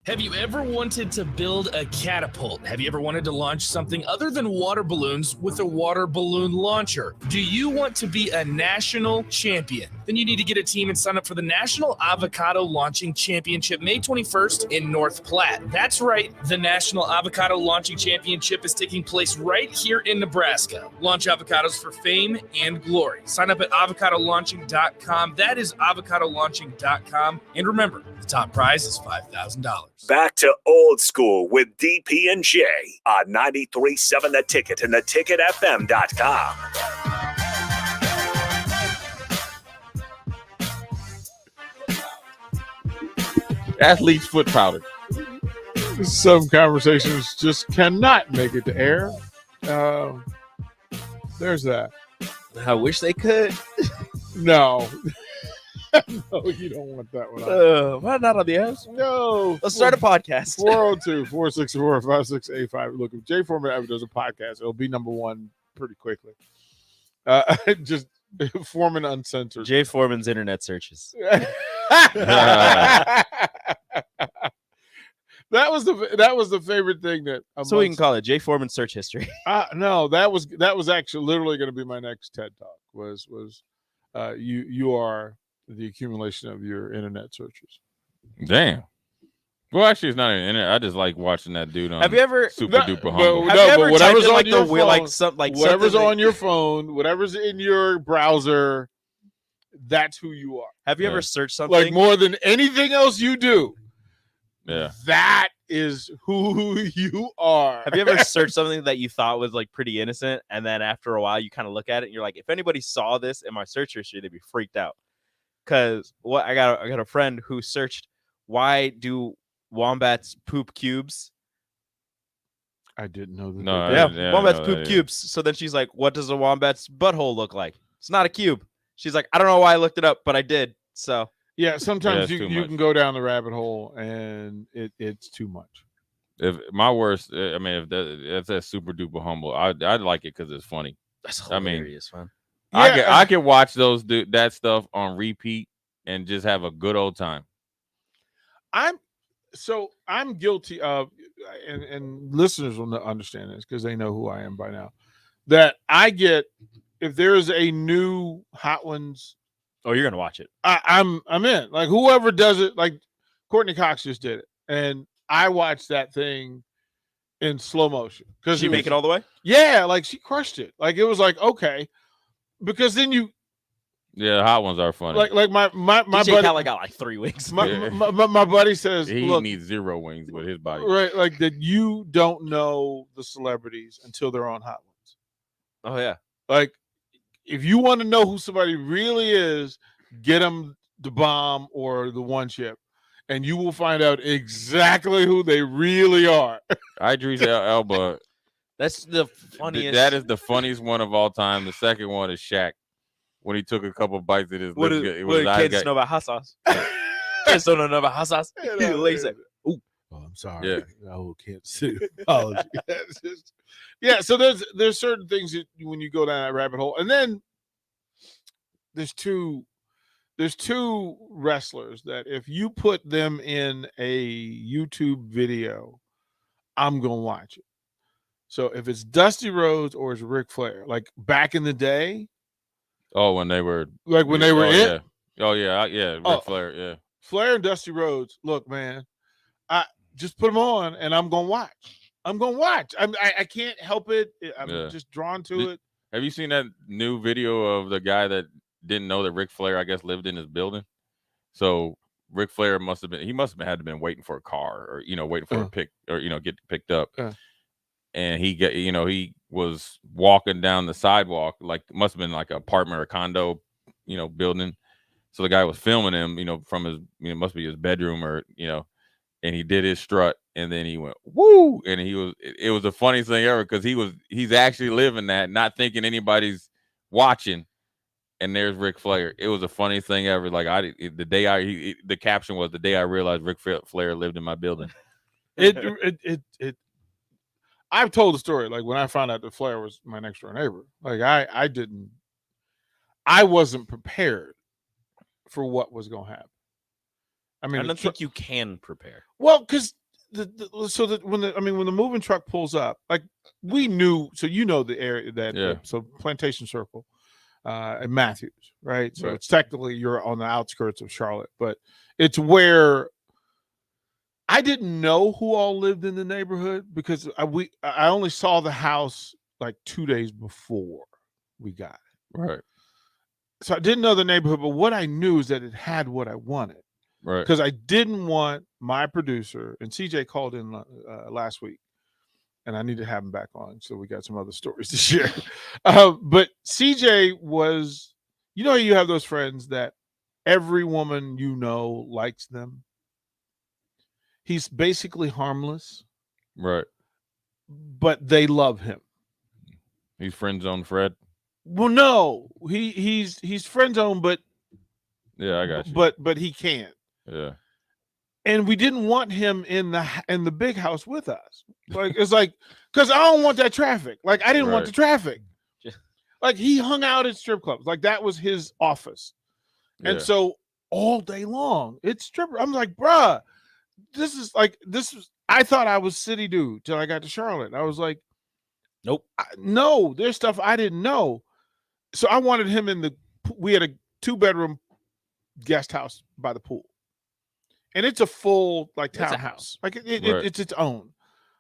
Have you ever wanted to build a catapult? Have you ever wanted to launch something other than water balloons with a water balloon launcher? Do you want to be a national champion? Then you need to get a team and sign up for the National Avocado Launching Championship, May 21st in North Platte. That's right, the National Avocado Launching Championship is taking place right here in Nebraska. Launch avocados for fame and glory. Sign up at avocadolaunching.com. That is avocadolaunching.com. And remember, the top prize is $5,000. Back to old school with DP and J on 93.7 The Ticket and theticketfm.com. Athlete's foot powder. Some conversations just cannot make it to air. There's that. I wish they could. No. No, you don't want that one. Why not on the air? No. Let's start a podcast. 402-464-5685. Look, if Jay Foreman ever does a podcast, it'll be number one pretty quickly. Just Foreman Uncensored. Jay Foreman's internet searches. That was the favorite thing that. So we can call it Jay Foreman search history. No, that was actually literally going to be my next TED talk. You are the accumulation of your internet searches. Damn. Well, actually, it's not an internet. I just like watching that dude on. Have you ever Super Duper Humble? Whatever's on your phone, whatever's on your phone, whatever's in your browser, that's who you are. Have you ever searched something like more than anything else you do? Yeah, that is who you are. Have you ever searched something that you thought was like pretty innocent, and then after a while you kind of look at it and you're like, if anybody saw this in my search history, they'd be freaked out. Because I got a friend who searched, why do wombats poop cubes? I didn't know that. No, wombats poop cubes. So then she's like, what does a wombat's butthole look like? It's not a cube. She's like, I don't know why I looked it up, but I did. So yeah, sometimes you can go down the rabbit hole and it's too much. If my worst, I mean, if that's Super Duper Humble, I'd like it because it's funny. That's hilarious, man. I can watch that stuff on repeat and just have a good old time. I'm guilty of, and listeners will understand this because they know who I am by now, that I get, if there is a new Hot Ones. Oh, you're going to watch it. I'm in. Like whoever does it, like Courtney Cox just did it. And I watched that thing in slow motion. Did she make it all the way? Yeah, like she crushed it. Like it was like, okay. Because then yeah, Hot Ones are funny. Like my DJ buddy Khaled got like 3 wings. My buddy says he look, needs 0 wings with his body. Right, like that you don't know the celebrities until they're on Hot Ones. Oh yeah. Like if you want to know who somebody really is, get them the bomb or the one chip, and you will find out exactly who they really are. Idris Elba. That's the funniest. That is the funniest one of all time. The second one is Shaq when he took a couple bites at his what lips. Kids know about hot sauce? Kids don't know about hot sauce. Ooh, I'm sorry. Yeah. I can't see. Apology. Yeah, so there's certain things that when you go down that rabbit hole, and then there's two wrestlers that if you put them in a YouTube video, I'm gonna watch it. So if it's Dusty Rhodes or it's Ric Flair, like back in the day. Oh, when they were it? Yeah. Oh yeah, Ric Flair, yeah. Flair and Dusty Rhodes. Look, man, I just put them on and I'm gonna watch. I can't help it. I'm just drawn to it. Have you seen that new video of the guy that didn't know that Ric Flair, I guess, lived in his building? So Ric Flair must have had to been waiting for a car or, waiting for a pick or, get picked up. And he was walking down the sidewalk, like must have been like an apartment or condo, building. So the guy was filming him, from his, must be his bedroom or, and he did his strut and then he went, woo. And it was the funniest thing ever because he's actually living that, not thinking anybody's watching. And there's Ric Flair. It was the funniest thing ever. Like the caption was the day I realized Ric Flair lived in my building. I've told the story. Like when I found out that Flair was my next door neighbor, like I wasn't prepared for what was going to happen. I mean, I don't think you can prepare. Well, because when the moving truck pulls up, like we knew, so the area that so Plantation Circle, and Matthews, right? So it's technically you're on the outskirts of Charlotte, but it's where I didn't know who all lived in the neighborhood because I only saw the house like 2 days before we got it. Right. So I didn't know the neighborhood, but what I knew is that it had what I wanted. Right. Because I didn't want my producer, and CJ called in last week, and I need to have him back on. So we got some other stories to share. But CJ was, you have those friends that every woman likes them. He's basically harmless. Right. But they love him. He's friend zone Fred. Well, no. He's friend zone, but yeah, I got you. But he can't. Yeah. And we didn't want him in the big house with us. Like it's like because I don't want that traffic. Like I didn't want the traffic. Like he hung out at strip clubs. Like that was his office. And so all day long, it's stripper. I'm like, bruh, I thought I was city dude till I got to Charlotte. I was like, nope. No, there's stuff I didn't know. So I wanted him we had a 2-bedroom guest house by the pool. And it's a full townhouse. Like it's its own.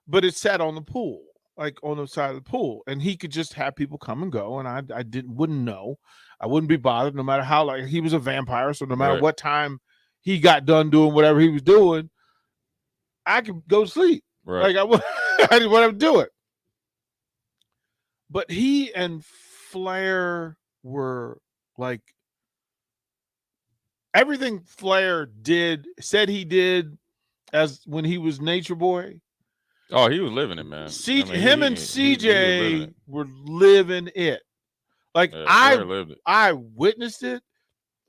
But it's sat on the pool, like on the side of the pool. And he could just have people come and go. And I wouldn't know. I wouldn't be bothered no matter how he was a vampire. So no matter what time he got done doing whatever he was doing, I could go to sleep. Right. Like I didn't want to do it. But he and Flair were like everything Flair said he did as when he was Nature Boy. Oh, he was living it, man. Him and CJ were living it. Like I witnessed it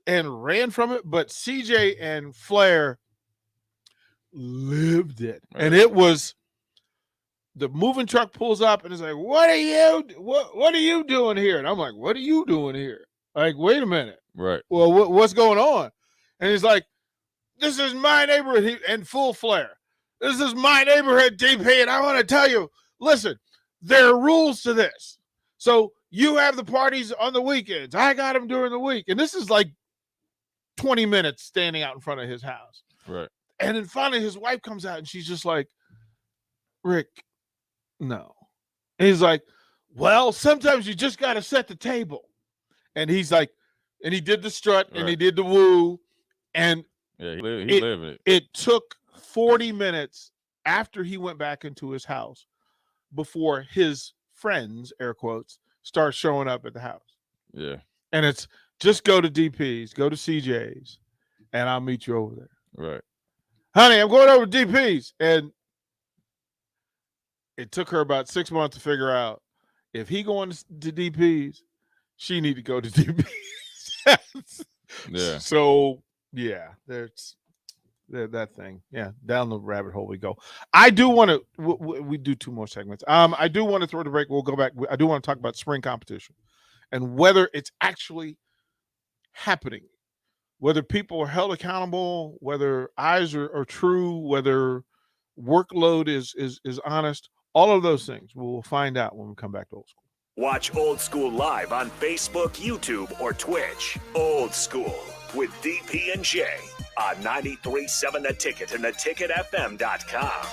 and ran from it, but CJ and Flair lived it. Right. And it was the moving truck pulls up and it's like, what are you doing here? And I'm like, what are you doing here? Like, wait a minute. Right. Well, what's going on? And he's like, this is my neighborhood and full Flair. This is my neighborhood, DP. And I want to tell you, listen, there are rules to this. So you have the parties on the weekends. I got them during the week. And this is like 20 minutes standing out in front of his house. Right. And then finally his wife comes out and she's just like, Rick, no. And he's like, well, sometimes you just got to set the table. And he's like, and he did the strut and he did the woo. And he lived it. It took 40 minutes after he went back into his house before his friends, air quotes, start showing up at the house. Yeah. And it's just go to DP's, go to CJ's, and I'll meet you over there. Right. Honey, I'm going over to DP's. And it took her about 6 months to figure out if he going to DP's, she need to go to DP's. Yeah. So, yeah, there's that thing. Yeah, down the rabbit hole we go. I do want to, we do 2 more segments. I do want to throw the break. We'll go back. I do want to talk about spring competition and whether it's actually happening, whether people are held accountable, whether eyes are true, whether workload is honest, all of those things. We'll find out when we come back to Old School. Watch Old School live on Facebook, YouTube, or Twitch. Old School with DP and J on 93.7 The Ticket and theticketfm.com.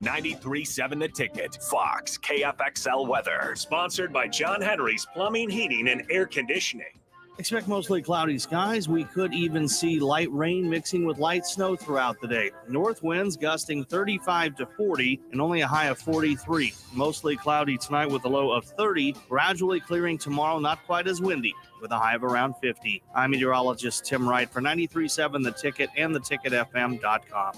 93.7 The Ticket, Fox, KFXL weather. Sponsored by John Henry's Plumbing, Heating, and Air Conditioning. Expect mostly cloudy skies. We could even see light rain mixing with light snow throughout the day. North winds gusting 35 to 40 and only a high of 43. Mostly cloudy tonight with a low of 30. Gradually clearing tomorrow, not quite as windy, with a high of around 50. I'm meteorologist Tim Wright for 93.7 The Ticket and theticketfm.com.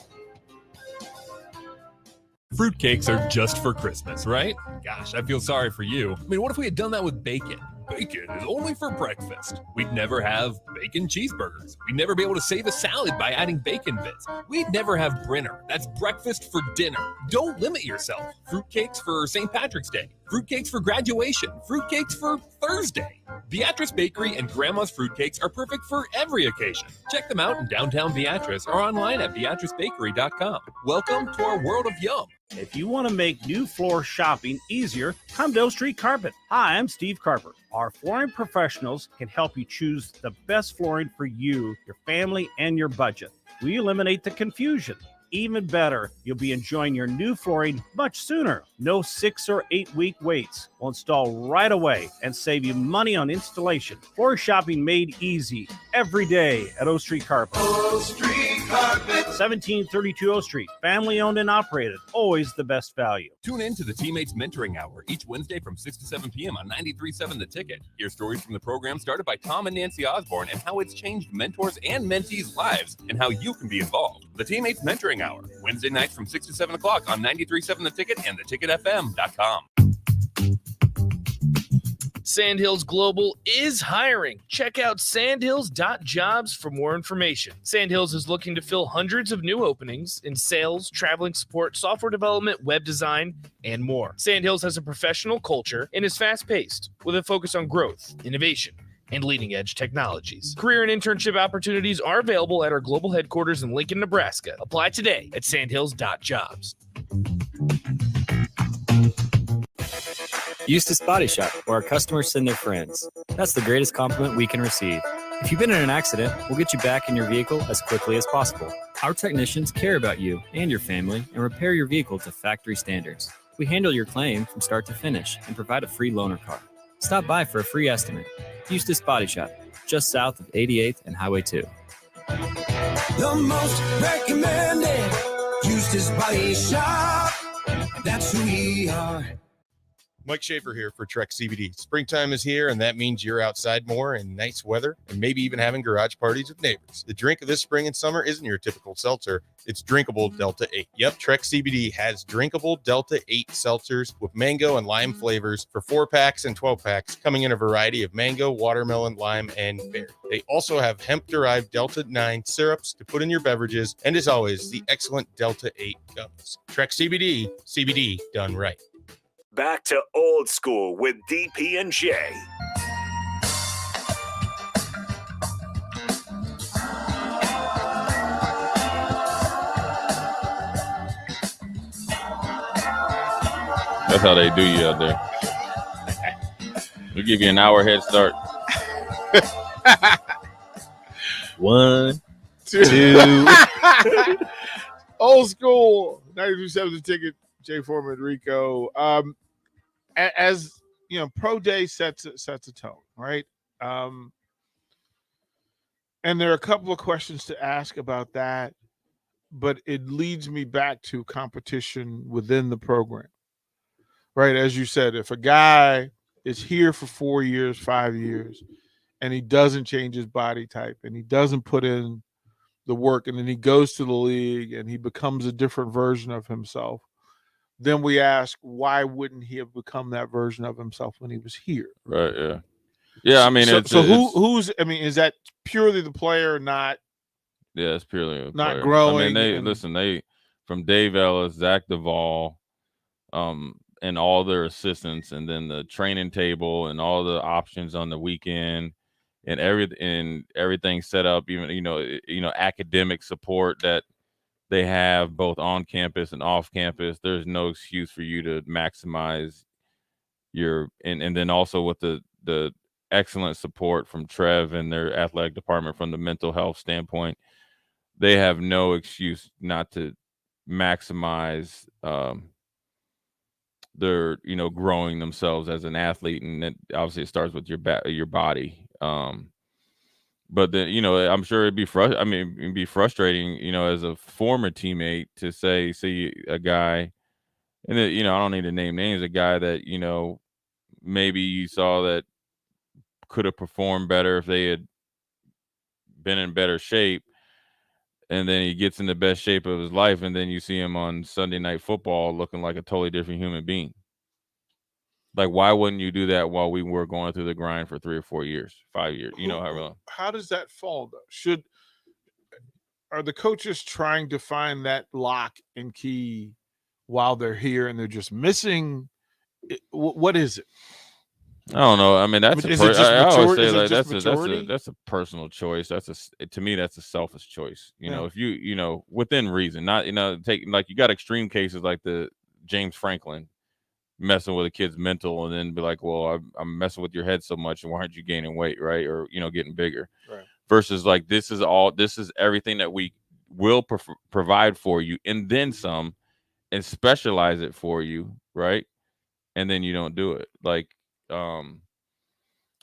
Fruitcakes are just for Christmas, right? Gosh, I feel sorry for you. I mean, what if we had done that with bacon? Bacon is only for breakfast. We'd never have bacon cheeseburgers. We'd never be able to save a salad by adding bacon bits. We'd never have Brinner. That's breakfast for dinner. Don't limit yourself. Fruitcakes for St. Patrick's Day. Fruitcakes for graduation. Fruitcakes for Thursday. Beatrice Bakery and Grandma's Fruitcakes are perfect for every occasion. Check them out in downtown Beatrice or online at beatricebakery.com. Welcome to our world of yum. If you want to make new floor shopping easier, come to O Street Carpet. Hi, I'm Steve Carper. Our flooring professionals can help you choose the best flooring for you, your family, and your budget. We eliminate the confusion. Even better, you'll be enjoying your new flooring much sooner. No 6 or 8 week waits. We'll install right away and save you money on installation. Floor shopping made easy every day at O Street Carpet. O Street Carpet. 1732 O Street. Family owned and operated. Always the best value. Tune in to the Teammates Mentoring Hour each Wednesday from 6 to 7 p.m. on 93.7 The Ticket. Hear stories from the program started by Tom and Nancy Osborne and how it's changed mentors and mentees' lives and how you can be involved. The Teammates Mentoring Hour, Wednesday nights from 6 to 7 o'clock on 93.7 The Ticket and theticketfm.com. Sandhills Global is hiring. Check out sandhills.jobs for more information. Sandhills is looking to fill hundreds of new openings in sales, traveling support, software development, web design, and more. Sandhills has a professional culture and is fast-paced with a focus on growth, innovation, and leading-edge technologies. Career and internship opportunities are available at our global headquarters in Lincoln, Nebraska. Apply today at sandhills.jobs. Eustis Body Shop, where our customers send their friends. That's the greatest compliment we can receive. If you've been in an accident, we'll get you back in your vehicle as quickly as possible. Our technicians care about you and your family and repair your vehicle to factory standards. We handle your claim from start to finish and provide a free loaner car. Stop by for a free estimate. Eustis Body Shop, just south of 88th and Highway 2. The most recommended Eustis Body Shop. That's who we are. Mike Schaefer here for Trek CBD. Springtime is here, and that means you're outside more in nice weather and maybe even having garage parties with neighbors. The drink of this spring and summer isn't your typical seltzer. It's drinkable Delta 8. Yep, Trek CBD has drinkable Delta 8 seltzers with mango and lime flavors for 4-packs and 12-packs, coming in a variety of mango, watermelon, lime, and berry. They also have hemp-derived Delta 9 syrups to put in your beverages, and as always, the excellent Delta 8 gummies. Trek CBD, CBD done right. Back to old school with DP and J. That's how they do you out there. We'll give you an hour head start. 1, 2. Old school. 93.7 The Ticket. Jay Foreman, Rico. As you know, Pro Day sets a tone, right? And there are a couple of questions to ask about that, but it leads me back to competition within the program, right? As you said, if a guy is here for 4 years, 5 years, and he doesn't change his body type and he doesn't put in the work, and then he goes to the league and he becomes a different version of himself, then we ask, why wouldn't he have become that version of himself when he was here? Right. Yeah. Yeah. I mean, who's? I mean, is that purely the player, not? Yeah, it's purely not growing. I mean, they from Dave Ellis, Zach Duvall, and all their assistants, and then the training table and all the options on the weekend, and everything set up. Even academic support that they have both on campus and off campus. There's no excuse for you to maximize your and then also with the excellent support from Trev and their athletic department from the mental health standpoint, they have no excuse not to maximize their, growing themselves as an athlete. And then obviously it starts with your body. But then, I'm sure it'd be frustrating, as a former teammate to see a guy, and then, I don't need to name names, a guy that, maybe you saw that could have performed better if they had been in better shape, and then he gets in the best shape of his life, and then you see him on Sunday Night Football looking like a totally different human being. Like, why wouldn't you do that while we were going through the grind for 3 or 4 years, 5 years? How does that fall, though? Are the coaches trying to find that lock and key while they're here, and they're just missing? What is it? I don't know. I mean, I always say that's a personal choice. To me, that's a selfish choice. If you within reason, not take, like, you got extreme cases like the James Franklin messing with a kid's mental, and then be like, well, I'm messing with your head so much, and why aren't you gaining weight, right? Or getting bigger. Right. Versus, like, this is everything that we will provide for you, and then some, and specialize it for you, right? And then you don't do it. Like, what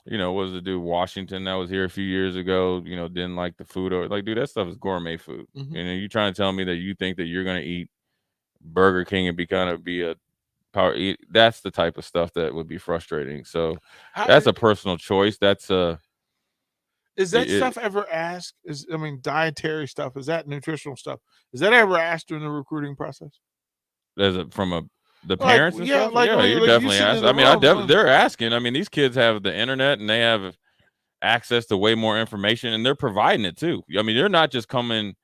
was the dude Washington that was here a few years ago, didn't like the food, or like, dude, that stuff is gourmet food. Mm-hmm. And you trying to tell me that you think that you're going to eat Burger King and be a power eat? That's the type of stuff that would be frustrating. So that's a personal choice. Is that stuff ever asked? Dietary stuff, is that nutritional stuff? Is that ever asked during the recruiting process? The parents and stuff? You're definitely asking. They're asking. These kids have the internet, and they have access to way more information, and they're providing it too. They're not just coming,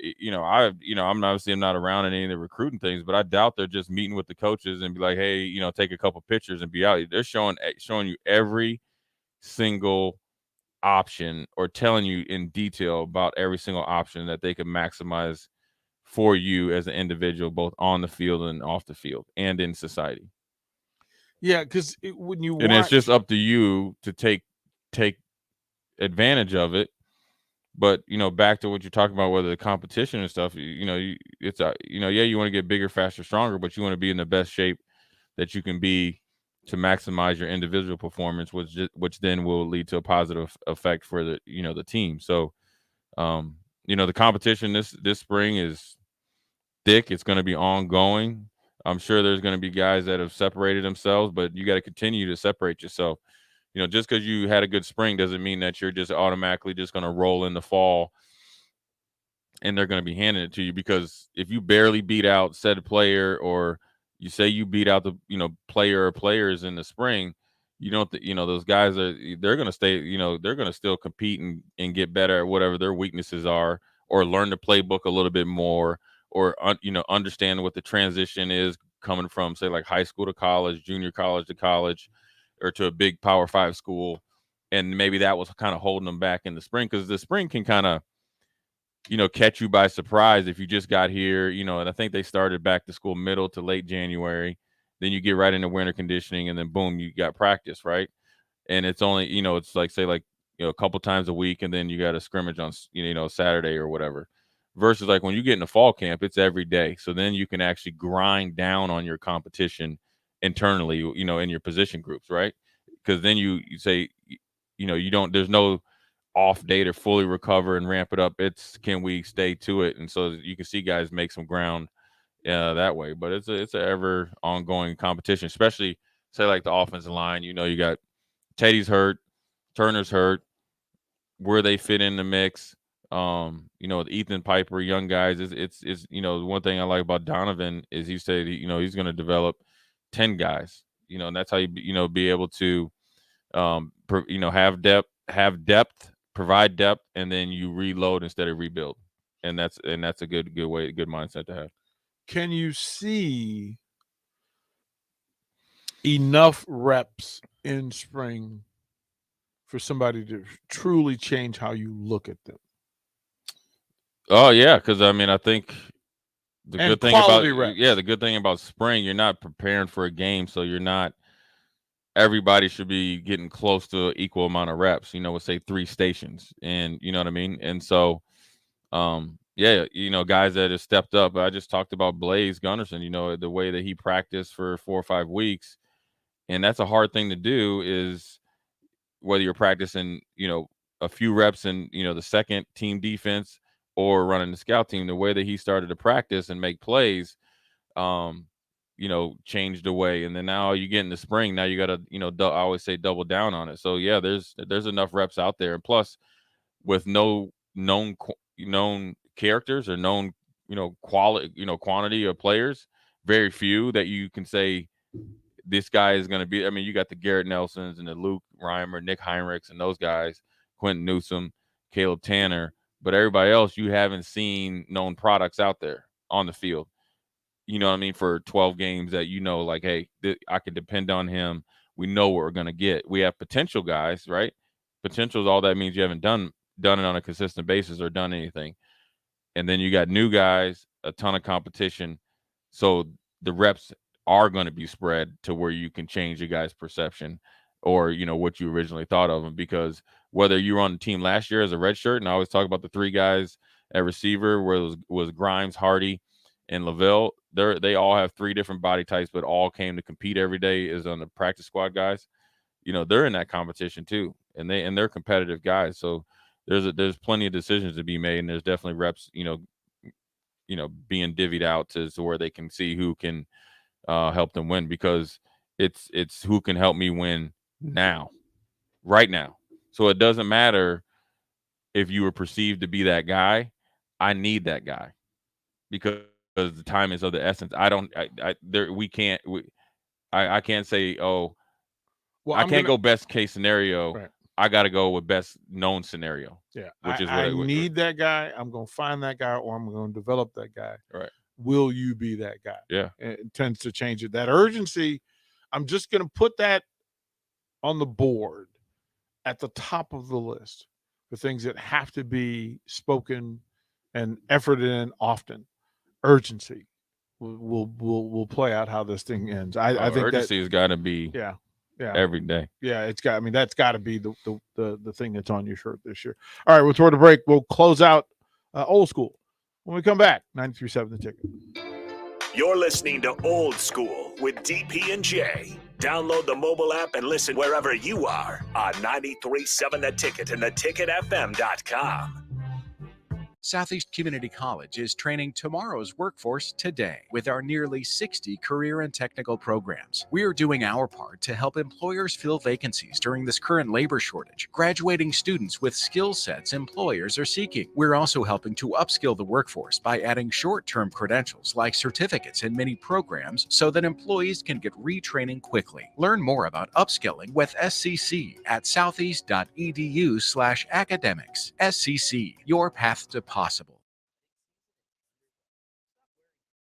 I'm not around in any of the recruiting things, but I doubt they're just meeting with the coaches and be like, hey, take a couple pictures and be out. They're showing you every single option, or telling you in detail about every single option that they can maximize for you as an individual, both on the field and off the field and in society. Yeah, because when you and it's just up to you to take advantage of it. But back to what you're talking about, whether the competition and stuff, you want to get bigger, faster, stronger, but you want to be in the best shape that you can be to maximize your individual performance, which then will lead to a positive effect for the team. So, the competition this spring is thick. It's going to be ongoing. I'm sure there's going to be guys that have separated themselves, but you got to continue to separate yourself. Just because you had a good spring doesn't mean that you're just automatically just going to roll in the fall and they're going to be handing it to you. Because if you barely beat out said player, or you say you beat out the player or players in the spring, those guys they're going to stay, they're going to still compete and get better at whatever their weaknesses are, or learn the playbook a little bit more, or understand what the transition is coming from, say, like high school to college, junior college to college, or to a big Power 5 school. And maybe that was kind of holding them back in the spring, because the spring can kind of catch you by surprise if you just got here, and I think they started back to school middle to late January. Then you get right into winter conditioning, and then boom, you got practice, right? And it's only, it's like, say, like, a couple times a week, and then you got a scrimmage on, Saturday or whatever. Versus, like, when you get into fall camp, it's every day. So then you can actually grind down on your competition internally, in your position groups, right? Because then you say, there's no off day to fully recover and ramp it up. It's, can we stay to it? And so you can see guys make some ground that way. But it's an ever ongoing competition, especially, say, like the offensive line. You got Teddy's hurt, Turner's hurt, where they fit in the mix. With Ethan Piper, young guys, it's one thing I like about Donovan is he said, he's going to develop 10 guys, and that's how you be able to, have depth, provide depth, and then you reload instead of rebuild. And that's a good way, good mindset to have. Can you see enough reps in spring for somebody to truly change how you look at them? Oh yeah, because I think the good thing about spring, you're not preparing for a game, so you're not. Everybody should be getting close to an equal amount of reps. With say 3 stations, and you know what I mean. And so, yeah, guys that have stepped up. I just talked about Blaze Gunnarsson, the way that he practiced for 4 or 5 weeks. And that's a hard thing to do, is whether you're practicing, a few reps in, the second team defense or running the scout team. The way that he started to practice and make plays, changed the way. And then now you get in the spring, now you got to, I always say double down on it. So yeah, there's enough reps out there. And plus, with no known characters or known, quantity of players, very few that you can say this guy is going to be. I mean, you got the Garrett Nelsons and the Luke Reimer, Nick Heinrichs, and those guys, Quentin Newsom, Caleb Tanner, but everybody else, you haven't seen known products out there on the field. You know what I mean? For 12 games that, like, hey, I can depend on him. We know what we're going to get. We have potential guys, right? Potential is all that means. You haven't done it on a consistent basis or done anything. And then you got new guys, a ton of competition. So the reps are going to be spread to where you can change a guy's perception or, what you originally thought of him. Because whether you were on the team last year as a red shirt, and I always talk about the 3 guys at receiver, where it was Grimes, Hardy, and Lavelle, they all have 3 different body types, but all came to compete every day as on the practice squad guys. They're in that competition too, and they're competitive guys. So there's plenty of decisions to be made, and there's definitely reps, being divvied out to where they can see who can help them win, because it's who can help me win now, right now. So it doesn't matter if you were perceived to be that guy. I need that guy because the time is of the essence. I can't say, oh, well, I can't go best case scenario. Right. I got to go with best known scenario. Yeah, which is what I need that guy. I'm going to find that guy, or I'm going to develop that guy. Right. Will you be that guy? Yeah. And it tends to change it. That urgency, I'm just going to put that on the board at the top of the list, the things that have to be spoken and efforted in often. Urgency will play out how this thing ends. I think urgency has got to be every day. Yeah, that's got to be the thing that's on your shirt this year. All right, we'll toward the break. We'll close out Old School when we come back. 93.7 The Ticket. You're listening to Old School with DP and J. Download the mobile app and listen wherever you are on 93.7 The Ticket and theticketfm.com. Southeast Community College is training tomorrow's workforce today with our nearly 60 career and technical programs. We are doing our part to help employers fill vacancies during this current labor shortage, graduating students with skill sets employers are seeking. We're also helping to upskill the workforce by adding short-term credentials like certificates in many programs so that employees can get retraining quickly. Learn more about upskilling with SCC at southeast.edu/academics. SCC, your path to possible.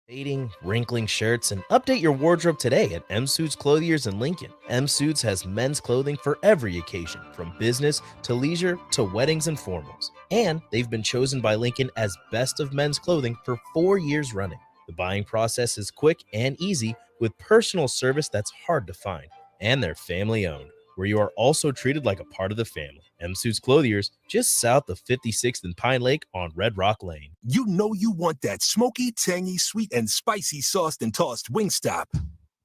Fading, wrinkling shirts, and update your wardrobe today at M Suits Clothiers in Lincoln. M Suits has men's clothing for every occasion, from business to leisure to weddings and formals. And they've been chosen by Lincoln as best of men's clothing for 4 years running. The buying process is quick and easy with personal service that's hard to find. And they're family owned, where you are also treated like a part of the family. M Suits Clothiers, just south of 56th and Pine Lake on Red Rock Lane. You know you want that smoky, tangy, sweet, and spicy sauced and tossed Wingstop.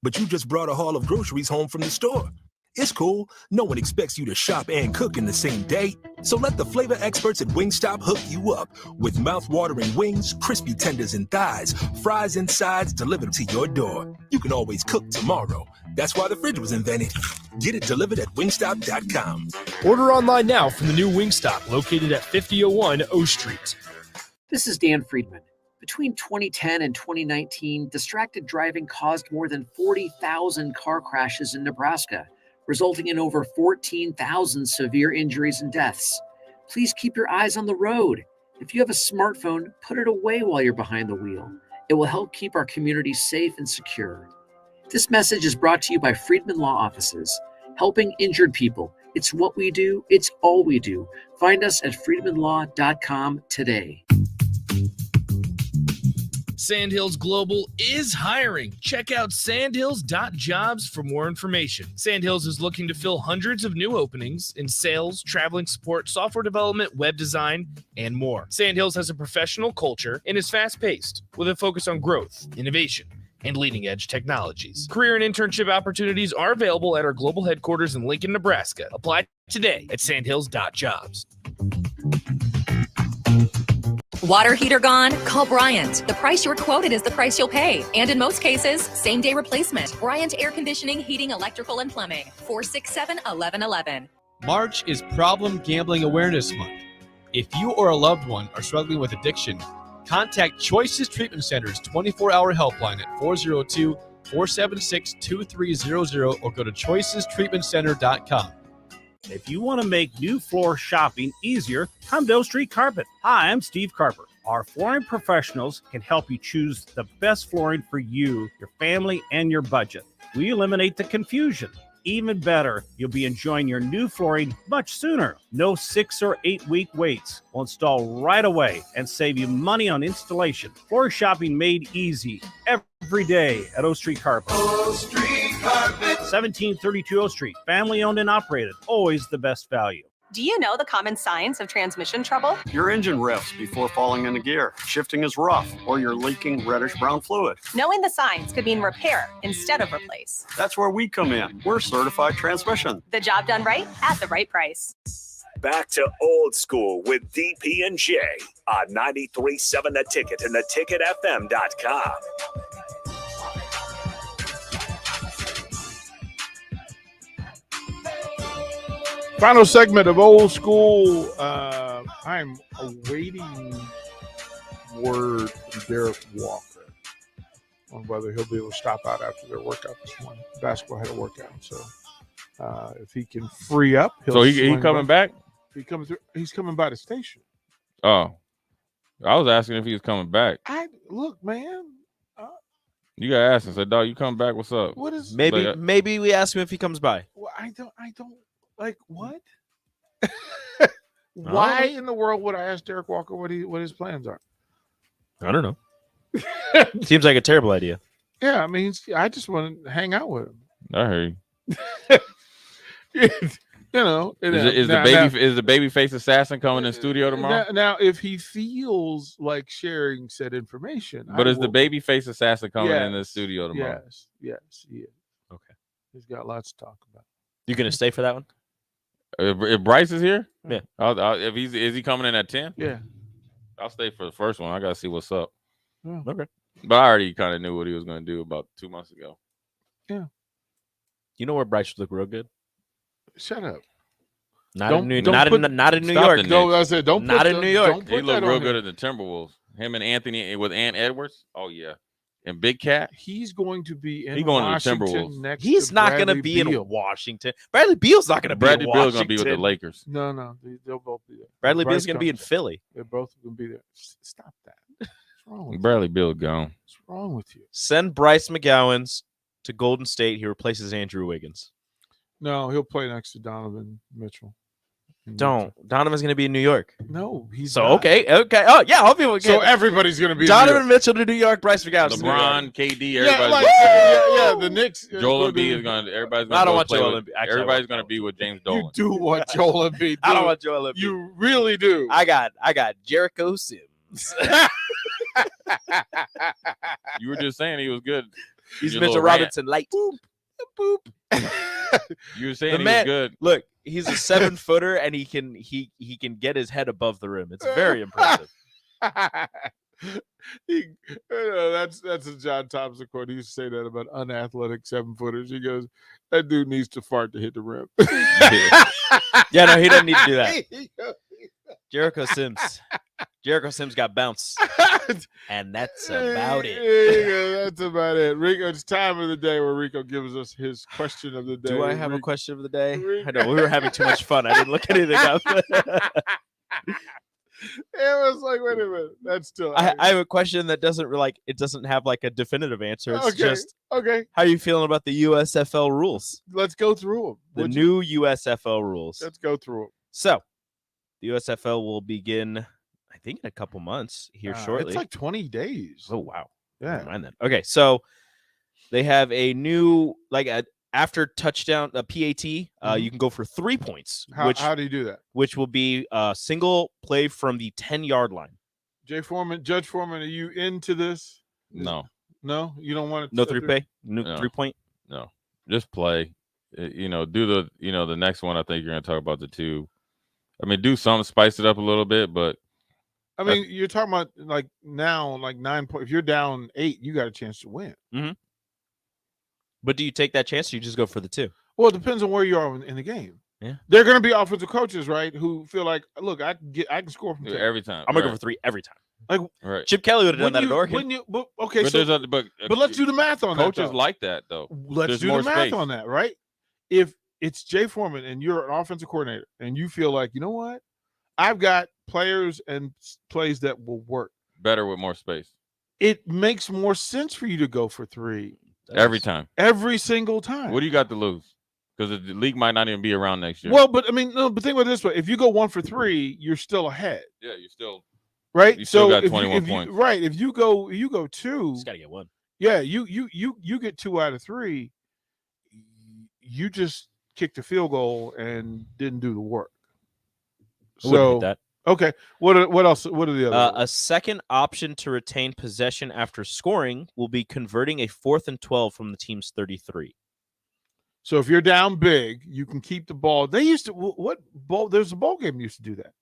But you just brought a haul of groceries home from the store. It's cool. No one expects you to shop and cook in the same day. So let the flavor experts at Wingstop hook you up with mouth-watering wings, crispy tenders and thighs, fries and sides delivered to your door. You can always cook tomorrow. That's why the fridge was invented. Get it delivered at wingstop.com. Order online now from the new Wingstop located at 5001 O Street. This is Dan Friedman. Between 2010 and 2019, distracted driving caused more than 40,000 car crashes in Nebraska, resulting in over 14,000 severe injuries and deaths. Please keep your eyes on the road. If you have a smartphone, put it away while you're behind the wheel. It will help keep our community safe and secure. This message is brought to you by Friedman Law Offices, helping injured people. It's what we do. It's all we do. Find us at friedmanlaw.com today. Sandhills Global is hiring. Check out sandhills.jobs for more information. Sandhills is looking to fill hundreds of new openings in sales, traveling support, software development, web design, and more. Sandhills has a professional culture and is fast-paced with a focus on growth, innovation, and leading-edge technologies. Career and internship opportunities are available at our global headquarters in Lincoln, Nebraska. Apply today at sandhills.jobs. Water heater gone? Call Bryant. The price you're quoted is the price you'll pay. And in most cases, same-day replacement. Bryant Air Conditioning, Heating, Electrical, and Plumbing. 467-1111. March is Problem Gambling Awareness Month. If you or a loved one are struggling with addiction, contact Choices Treatment Center's 24-hour helpline at 402-476-2300 or go to choicestreatmentcenter.com. If you want to make new floor shopping easier, come to Oak Street Carpet. Hi, I'm Steve Carper. Our flooring professionals can help you choose the best flooring for you, your family, and your budget. We eliminate the confusion. Even better, you'll be enjoying your new flooring much sooner. No 6 or 8 week waits. We'll install right away and save you money on installation. Floor shopping made easy every day at Oak Street Carpet. Oak Street Carpet. 1732 Oak Street, family owned and operated, always the best value. Do you know the common signs of transmission trouble? Your engine revs before falling into gear. Shifting is rough, or you're leaking reddish-brown fluid. Knowing the signs could mean repair instead of replace. That's where we come in. We're certified transmission. The job done right at the right price. Back to old school with DP and J on 93.7 The Ticket and theticketfm.com. Final segment of Old School. I'm awaiting word from Derek Walker on whether he'll be able to stop out after their workout this morning. Basketball had a workout, so if he can free up, he'll. So he coming back? He comes. He's coming by the station. Oh, I was asking if he was coming back. Look, man. You gotta ask him. Say, dog, you come back? What's up? What is maybe we ask him if he comes by. Well, I don't. Like what? Why in the world would I ask Derek Walker what his plans are? I don't know. Seems like a terrible idea. Yeah, I mean, I just want to hang out with him. I heard you. You know, is the babyface assassin coming in studio tomorrow? Now, if he feels like sharing said information, but is the babyface assassin coming in the studio tomorrow? Yes, he is. Okay, he's got lots to talk about. You gonna stay for that one? If Bryce is here, yeah. Is he coming in at 10? Yeah, I'll stay for the first one. I gotta see what's up. Yeah. Okay, but I already kind of knew what he was gonna do about 2 months ago. Yeah, you know where Bryce would look real good? Shut up. Not in New York. No, I said don't. Not in New York. He looked real good at the Timberwolves. Him and Anthony with Ant Edwards. Oh yeah, and Big Cat. He's going to be in. He's going Washington to the Timberwolves. next. He's not going to be in Washington. Bradley Beal's not going to be in Washington. Bradley Beal's going to be with the Lakers. No, they'll both be there. Bradley Beal's going to be in Philly. They're both going to be there. Stop that. What's wrong with Bradley Beal gone. What's wrong with you? Send Bryce McGowens to Golden State. He replaces Andrew Wiggins. No, he'll play next to Donovan Mitchell. Donovan's going to be in New York. No, he's so not. okay. Oh yeah, I'll be okay. So everybody's going to be Donovan Mitchell to New York, Bryce McGowens. LeBron, KD, everybody. The Knicks. Joel Embiid is going to. Everybody's going to. I don't want Joel Embiid. Everybody's going to be with James Dolan. You do want Joel Embiid. I don't want Joel Embiid. You really do. I got Jericho Sims. You were just saying he was good. He's Mitchell Robinson light. Boop. You were saying he was good. Look, he's a 7-footer and he can get his head above the rim. It's very impressive. That's a John Thompson quote. He used to say that about unathletic 7-footers. He goes, "That dude needs to fart to hit the rim." Yeah, no, he doesn't need to do that. Jericho Sims got bounce. And that's about it. That's about it. Rico, it's time of the day where Rico gives us his question of the day. Do I have a question of the day? I know, we were having too much fun. I didn't look anything up. It was like, wait a minute. That's still. I have a question that doesn't have like a definitive answer. It's just okay. How are you feeling about the USFL rules? Let's go through them. New USFL rules. Let's go through them. So, the USFL will begin, I think, in a couple months here shortly. It's like 20 days. Oh wow! Yeah. Never mind then. Okay, so they have a new after touchdown PAT, you can go for 3 points. How do you do that? Which will be a single play from the 10-yard line. Judge Foreman, are you into this? No. No, you don't want it. No 3 play. No 3 point. No, just play. Do the next one. I think you're gonna talk about the 2. I mean, do something, spice it up a little bit, but I mean, you're talking about now 9 points. If you're down 8, you got a chance to win. Mm-hmm. But do you take that chance or you just go for the 2? Well, it depends on where you are in the game. Yeah. They're going to be offensive coaches, right, who feel like, look, I can score from 10. every time. I'm going to go for 3 every time. Like right. Chip Kelly would have done that at Oregon. But let's do the math on that. Coaches like that, though. Let's do the math on that, right? If it's Jay Foreman and you're an offensive coordinator and you feel like, you know what? I've got players and plays that will work. Better with more space. It makes more sense for you to go for 3. Every time. Every single time. What do you got to lose? Because the league might not even be around next year. Well, but I mean, no, but think about it this way. If you go 1 for 3, you're still ahead. Yeah, you're still right. You still got if 21 points. Right. If you go 2, just gotta get 1. Yeah, you get 2 out of 3. You just kicked a field goal and didn't do the work. So that. Okay. What else? What are the other? A second option to retain possession after scoring will be converting a 4th and 12 from the team's 33. So if you're down big, you can keep the ball. They used to what bowl? There's a bowl game used to do that.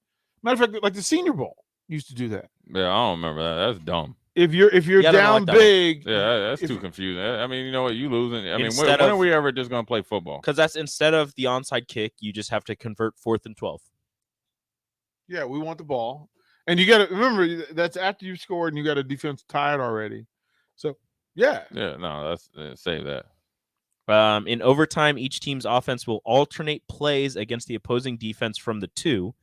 Matter of fact, like the Senior Bowl used to do that. Yeah, I don't remember that. That's dumb. If you're down big, yeah, that's too confusing. I mean, you know what? You losing. I mean, when of, are we ever just gonna play football? Because that's instead of the onside kick, you just have to convert 4th and 12. Yeah, we want the ball, and you got to remember that's after you've scored and you got a defense tied already. So yeah, no, that's save that. In overtime, each team's offense will alternate plays against the opposing defense from the 2.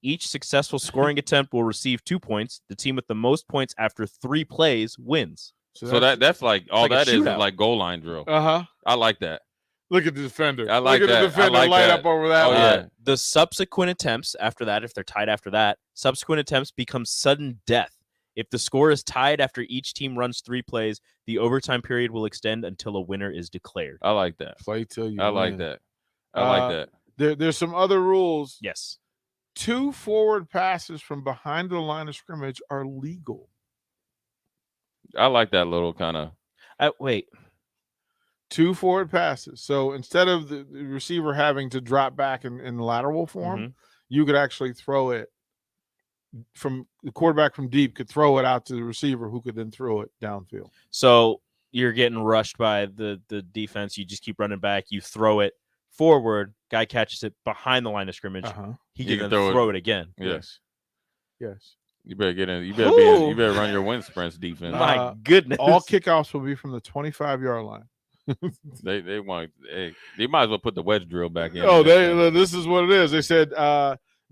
Each successful scoring attempt will receive 2 points. The team with the most points after 3 plays wins. So that's like all that is shootout. like goal line drill. I like that. Look at the defender. I like Look at that. the defender I like light that. up over that one. Yeah. The subsequent attempts after that, if they're tied after that, subsequent attempts become sudden death. If the score is tied after each team runs 3 plays, the overtime period will extend until a winner is declared. I like that. Play till you I win. like that. I like that. There's some other rules. Yes. 2 forward passes from behind the line of scrimmage are legal. I like that little kind of. Wait. 2 forward passes. So instead of the receiver having to drop back in lateral form, you could actually throw it from the quarterback from deep could throw it out to the receiver who could then throw it downfield. So you're getting rushed by the defense. You just keep running back. You throw it forward. Guy catches it behind the line of scrimmage. He can then throw it again. Yes. You better get in. You better run your wind sprints defense. My goodness. All kickoffs will be from the 25-yard line. They might as well put the wedge drill back in. Oh, this is what it is. They said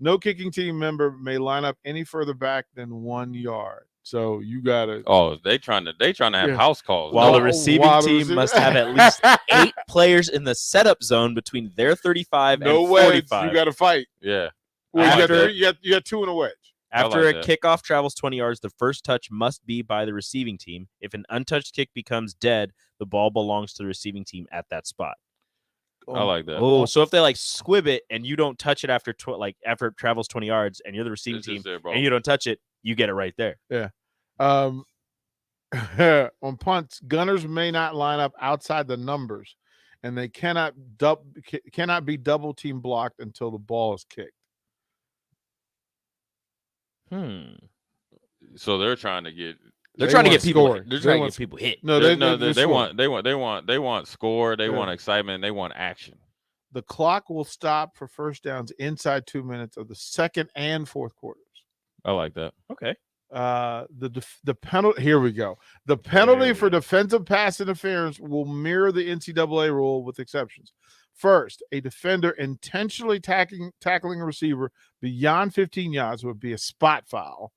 no kicking team member may line up any further back than 1 yard. So you gotta. Oh, they trying to have house calls. While the receiving team must have at least 8 players in the setup zone between their 35 and 45. You got to fight. Yeah. Well, you got 2 in a wedge. After a kickoff travels 20 yards, the first touch must be by the receiving team. If an untouched kick becomes dead, the ball belongs to the receiving team at that spot. I like that. Oh, so if they squib it and you don't touch it after after it travels 20 yards and you're the receiving team and you don't touch it, you get it right there. Yeah. On punts, gunners may not line up outside the numbers, and they cannot be double team blocked until the ball is kicked. So they're trying to get. They're trying to get people. They're trying to get people hit. No, they want score. They want excitement. They want action. The clock will stop for first downs inside 2 minutes of the second and fourth quarters. I like that. Okay. The penalty. Here we go. The penalty for defensive pass interference will mirror the NCAA rule with exceptions. First, a defender intentionally tackling a receiver beyond 15 yards would be a spot foul.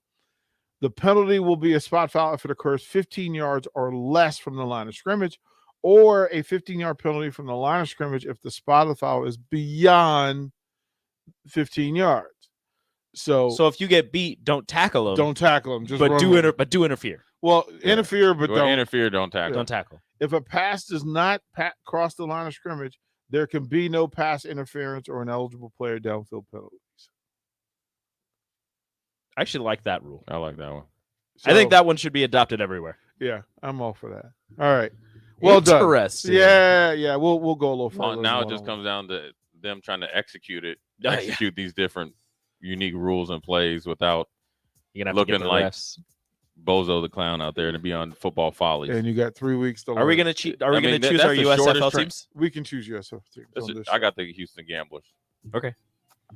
The penalty will be a spot foul if it occurs 15 yards or less from the line of scrimmage, or a 15-yard penalty from the line of scrimmage if the spot of the foul is beyond 15 yards. So if you get beat, don't tackle them. Don't tackle them. Just do interfere. Well, interfere, but Well, don't interfere. Don't tackle. Don't tackle. If a pass does not cross the line of scrimmage, there can be no pass interference or an eligible player downfield penalties. I actually like that rule. I like that one. I think that one should be adopted everywhere. Yeah, I'm all for that. All right. Well done. Interesting. Yeah. We'll go a little further. Well, now it just comes down to them trying to execute these different unique rules and plays without looking like Bozo the Clown out there to be on Football Follies. And you got 3 weeks to learn. Are we going to choose our USFL teams? We can choose USFL teams. I got the Houston Gamblers. Okay.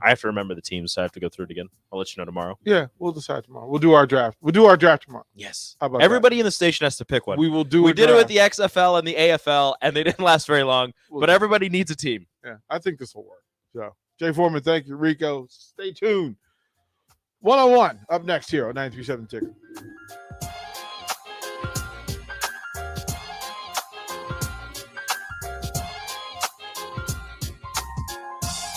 I have to remember the teams, so I have to go through it again. I'll let you know tomorrow. Yeah, we'll decide tomorrow. We'll do our draft. tomorrow. Yes. How about everybody in the station has to pick one? We will do. We did it with the XFL and the AFL, and they didn't last very long. But everybody needs a team. Yeah, I think this will work. So, Jay Foreman, thank you, Rico. Stay tuned. 1-on-1 up next here on 937 Ticker.